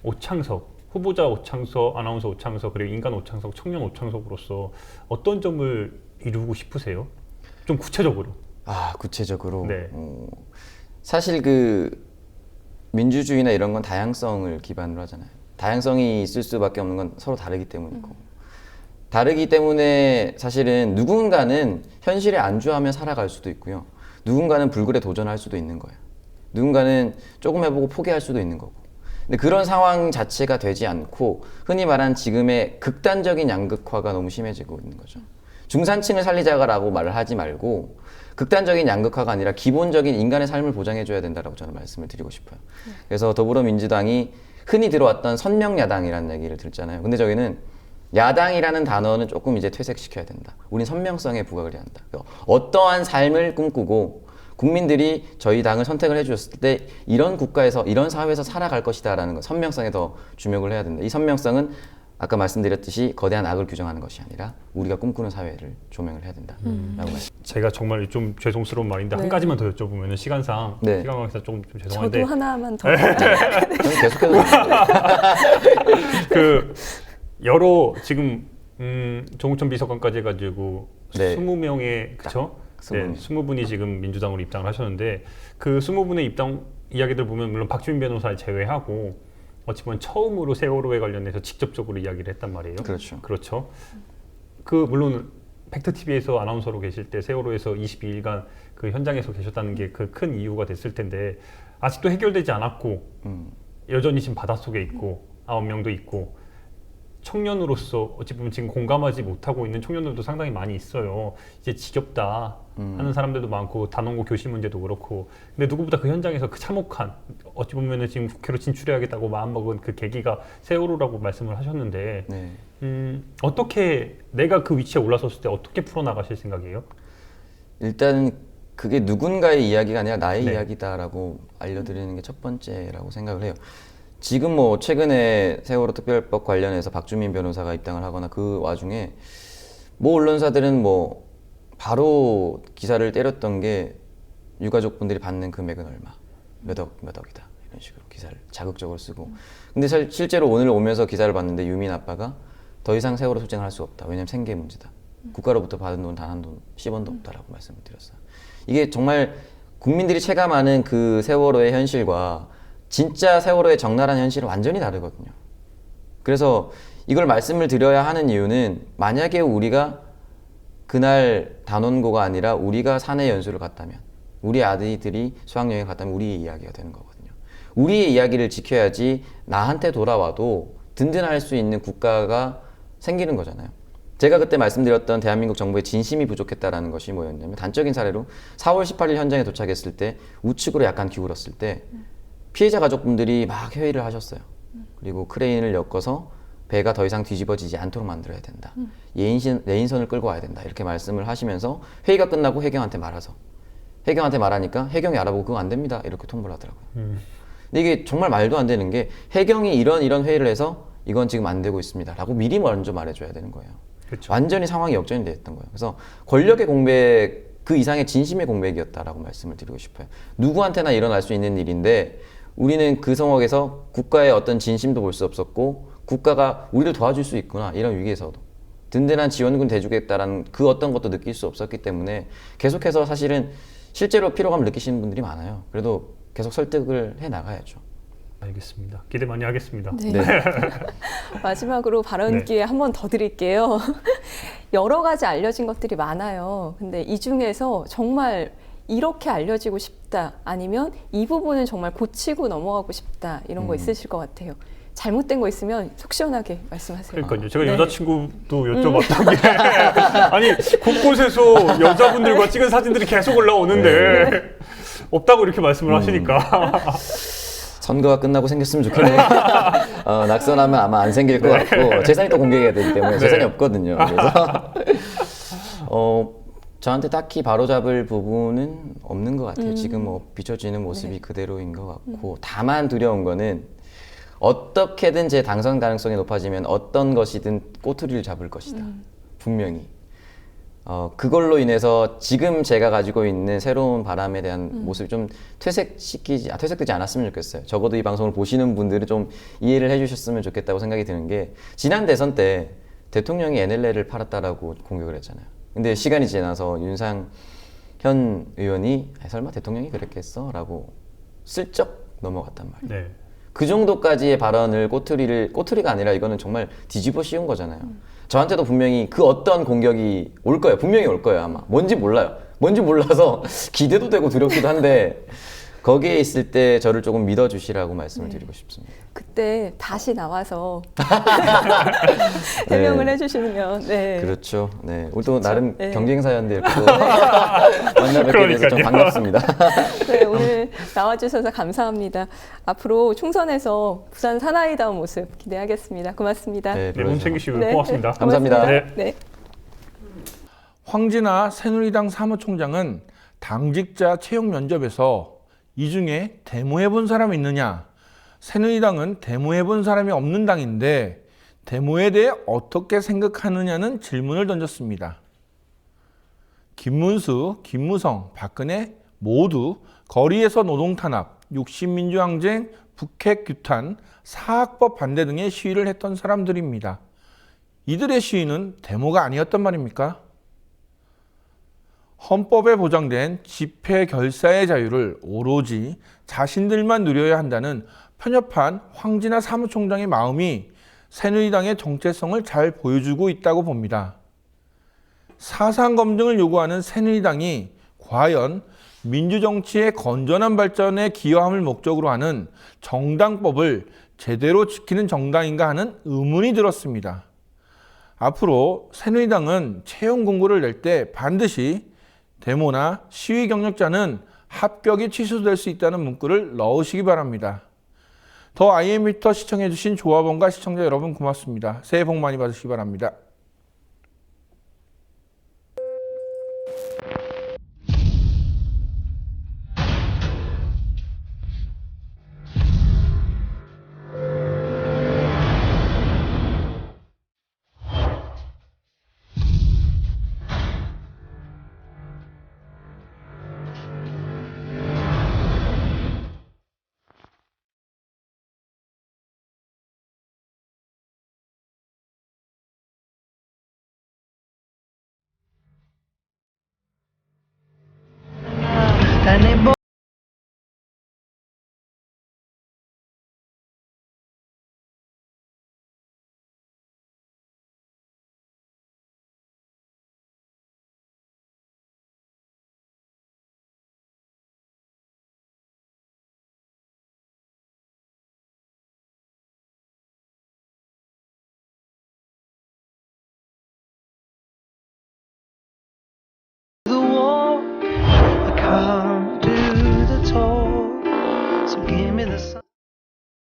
오창석 후보자 오창석, 아나운서 오창석, 그리고 인간 오창석, 청년 오창석으로서 어떤 점을 이루고 싶으세요? 좀 구체적으로. 구체적으로. 네. 사실 그 민주주의나 이런 건 다양성을 기반으로 하잖아요. 다양성이 있을 수밖에 없는 건 서로 다르기 때문이고. 다르기 때문에 사실은 누군가는 현실에 안주하며 살아갈 수도 있고요. 누군가는 불굴에 도전할 수도 있는 거예요. 누군가는 조금 해보고 포기할 수도 있는 거고. 근데 그런 상황 자체가 되지 않고 흔히 말하는 지금의 극단적인 양극화가 너무 심해지고 있는 거죠. 중산층을 살리자라고 말을 하지 말고 극단적인 양극화가 아니라 기본적인 인간의 삶을 보장해줘야 된다라고 저는 말씀을 드리고 싶어요. 그래서 더불어민주당이 흔히 들어왔던 선명야당이라는 얘기를 듣잖아요. 근데 저희는 야당이라는 단어는 조금 이제 퇴색시켜야 된다. 우린 선명성에 부각을 해야 한다. 어떠한 삶을 꿈꾸고 국민들이 저희 당을 선택을 해주셨을 때 이런 국가에서 이런 사회에서 살아갈 것이다라는 거 선명성에 더 주목을 해야 된다. 이 선명성은 아까 말씀드렸듯이 거대한 악을 규정하는 것이 아니라 우리가 꿈꾸는 사회를 조명을 해야 된다라고 말씀. 제가 정말 좀 죄송스러운 말인데 네. 한 가지만 더 여쭤보면 시간 관계상 좀 죄송한데 저도 하나만 더. 저는 계속해서 그 여러 지금 정우천 비서관까지 해가지고 네. 20명의 그쵸? 네, 20분이 지금 민주당으로 입당을 하셨는데 그 20분의 입당 이야기들 보면 물론 박주민 변호사를 제외하고 어찌 보면 처음으로 세월호에 관련해서 직접적으로 이야기를 했단 말이에요. 그렇죠. 그 물론 팩트TV에서 아나운서로 계실 때 세월호에서 22일간 그 현장에서 계셨다는 게 그 큰 이유가 됐을 텐데 아직도 해결되지 않았고 여전히 지금 바닷속에 있고 9명도 있고 청년으로서 어찌 보면 지금 공감하지 못하고 있는 청년들도 상당히 많이 있어요. 이제 지겹다 하는 사람들도 많고 단원고 교실 문제도 그렇고 근데 누구보다 그 현장에서 그 참혹한 어찌 보면은 지금 국회로 진출해야겠다고 마음먹은 그 계기가 세월호라고 말씀을 하셨는데 네. 어떻게 내가 그 위치에 올라섰을 때 어떻게 풀어나가실 생각이에요? 일단은 그게 누군가의 이야기가 아니라 나의 네. 이야기다라고 알려드리는 게 첫 번째라고 생각을 해요. 지금 뭐 최근에 세월호 특별법 관련해서 박주민 변호사가 입당을 하거나 그 와중에 뭐 언론사들은 뭐 바로 기사를 때렸던 게 유가족분들이 받는 금액은 얼마, 몇 억이다 이런 식으로 기사를 자극적으로 쓰고 근데 실제로 오늘 오면서 기사를 봤는데 유민 아빠가 더 이상 세월호 소장을 할 수 없다. 왜냐면 생계 문제다. 국가로부터 받은 돈 단 한 돈 10원도 없다라고 말씀을 드렸어요. 이게 정말 국민들이 체감하는 그 세월호의 현실과 진짜 세월호의 적나라한 현실은 완전히 다르거든요. 그래서 이걸 말씀을 드려야 하는 이유는 만약에 우리가 그날 단원고가 아니라 우리가 사내 연수를 갔다면 우리 아들들이 수학여행을 갔다면 우리의 이야기가 되는 거거든요. 우리의 이야기를 지켜야지 나한테 돌아와도 든든할 수 있는 국가가 생기는 거잖아요. 제가 그때 말씀드렸던 대한민국 정부의 진심이 부족했다라는 것이 뭐였냐면 단적인 사례로 4월 18일 현장에 도착했을 때 우측으로 약간 기울었을 때 피해자 가족분들이 막 회의를 하셨어요. 그리고 크레인을 엮어서 배가 더 이상 뒤집어지지 않도록 만들어야 내인선을 끌고 와야 된다. 이렇게 말씀을 하시면서 회의가 끝나고 해경한테 말아서 해경한테 말하니까 해경이 알아보고 그거 안 됩니다. 이렇게 통보를 하더라고요. 근데 이게 정말 말도 안 되는 게 해경이 이런 회의를 해서 이건 지금 안 되고 있습니다. 라고 미리 먼저 말해줘야 되는 거예요. 그렇죠. 완전히 상황이 역전이 됐던 거예요. 그래서 권력의 공백 그 이상의 진심의 공백이었다라고 말씀을 드리고 싶어요. 누구한테나 일어날 수 있는 일인데 우리는 그 상황에서 국가의 어떤 진심도 볼 수 없었고 국가가 우리를 도와줄 수 있구나 이런 위기에서도 든든한 지원군 대주겠다라는 그 어떤 것도 느낄 수 없었기 때문에 계속해서 사실은 실제로 피로감을 느끼시는 분들이 많아요. 그래도 계속 설득을 해 나가야죠. 알겠습니다. 기대 많이 하겠습니다. 네. 마지막으로 발언 네. 기회 한 번 더 드릴게요. 여러 가지 알려진 것들이 많아요. 근데 이 중에서 정말 이렇게 알려지고 싶다, 아니면 이 부분은 정말 고치고 넘어가고 싶다, 이런 거 있으실 것 같아요. 잘못된 거 있으면 속 시원하게 말씀하세요. 그러니까요. 제가 네. 여자친구도 여쭤봤던 게 아니 곳곳에서 여자분들과 찍은 사진들이 계속 올라오는데 없다고 이렇게 말씀을 하시니까 선거가 끝나고 생겼으면 좋겠네요. 낙선하면 아마 안 생길 것 같고 재산이 또 공개해야 되기 때문에 재산이 없거든요. 그래서 저한테 딱히 바로잡을 부분은 없는 것 같아요. 지금 뭐 비춰지는 모습이 그대로인 것 같고 다만 두려운 거는 어떻게든 제 당선 가능성이 높아지면 어떤 것이든 꼬투리를 잡을 것이다. 분명히. 그걸로 인해서 지금 제가 가지고 있는 새로운 바람에 대한 모습이 좀 퇴색되지 않았으면 좋겠어요. 적어도 이 방송을 보시는 분들은 좀 이해를 해주셨으면 좋겠다고 생각이 드는 게 지난 대선 때 대통령이 NLL을 팔았다라고 공격을 했잖아요. 근데 시간이 지나서 윤상현 의원이 설마 대통령이 그랬겠어? 라고 슬쩍 넘어갔단 말이에요. 네. 그 정도까지의 발언을 꼬투리가 아니라 이거는 정말 뒤집어 씌운 거잖아요. 저한테도 분명히 그 어떤 공격이 올 거예요. 분명히 올 거예요, 아마. 뭔지 몰라요. 뭔지 몰라서 기대도 되고 두렵기도 한데 거기에 있을 때 저를 조금 믿어주시라고 말씀을 드리고 싶습니다. 그때 다시 나와서 해명을 해주시면 그렇죠. 네. 오늘 또 나름 네. 경쟁사였는데 이렇게 또 만나 뵙게 돼서 좀 반갑습니다. 네, 오늘 나와주셔서 감사합니다. 앞으로 총선에서 부산 사나이다운 모습 기대하겠습니다. 고맙습니다. 네, 몸 챙기시고 네, 고맙습니다. 감사합니다. 고맙습니다. 네. 황진아 새누리당 사무총장은 당직자 채용 면접에서 이 중에 데모해본 사람이 있느냐? 새누리당은 데모해본 사람이 없는 당인데 데모에 대해 어떻게 생각하느냐는 질문을 던졌습니다. 김문수, 김무성, 박근혜 모두 거리에서 노동탄압, 육신민주항쟁, 북핵 규탄, 사학법 반대 등의 시위를 했던 사람들입니다. 이들의 시위는 데모가 아니었단 말입니까? 헌법에 보장된 집회 결사의 자유를 오로지 자신들만 누려야 한다는 편협한 황진아 사무총장의 마음이 새누리당의 정체성을 잘 보여주고 있다고 봅니다. 사상 검증을 요구하는 새누리당이 과연 민주정치의 건전한 발전에 기여함을 목적으로 하는 정당법을 제대로 지키는 정당인가 하는 의문이 들었습니다. 앞으로 새누리당은 채용 공고를 낼 때 반드시 데모나 시위 경력자는 합격이 취소될 수 있다는 문구를 넣으시기 바랍니다. 더 IM부터 시청해주신 조합원과 시청자 여러분 고맙습니다. 새해 복 많이 받으시기 바랍니다.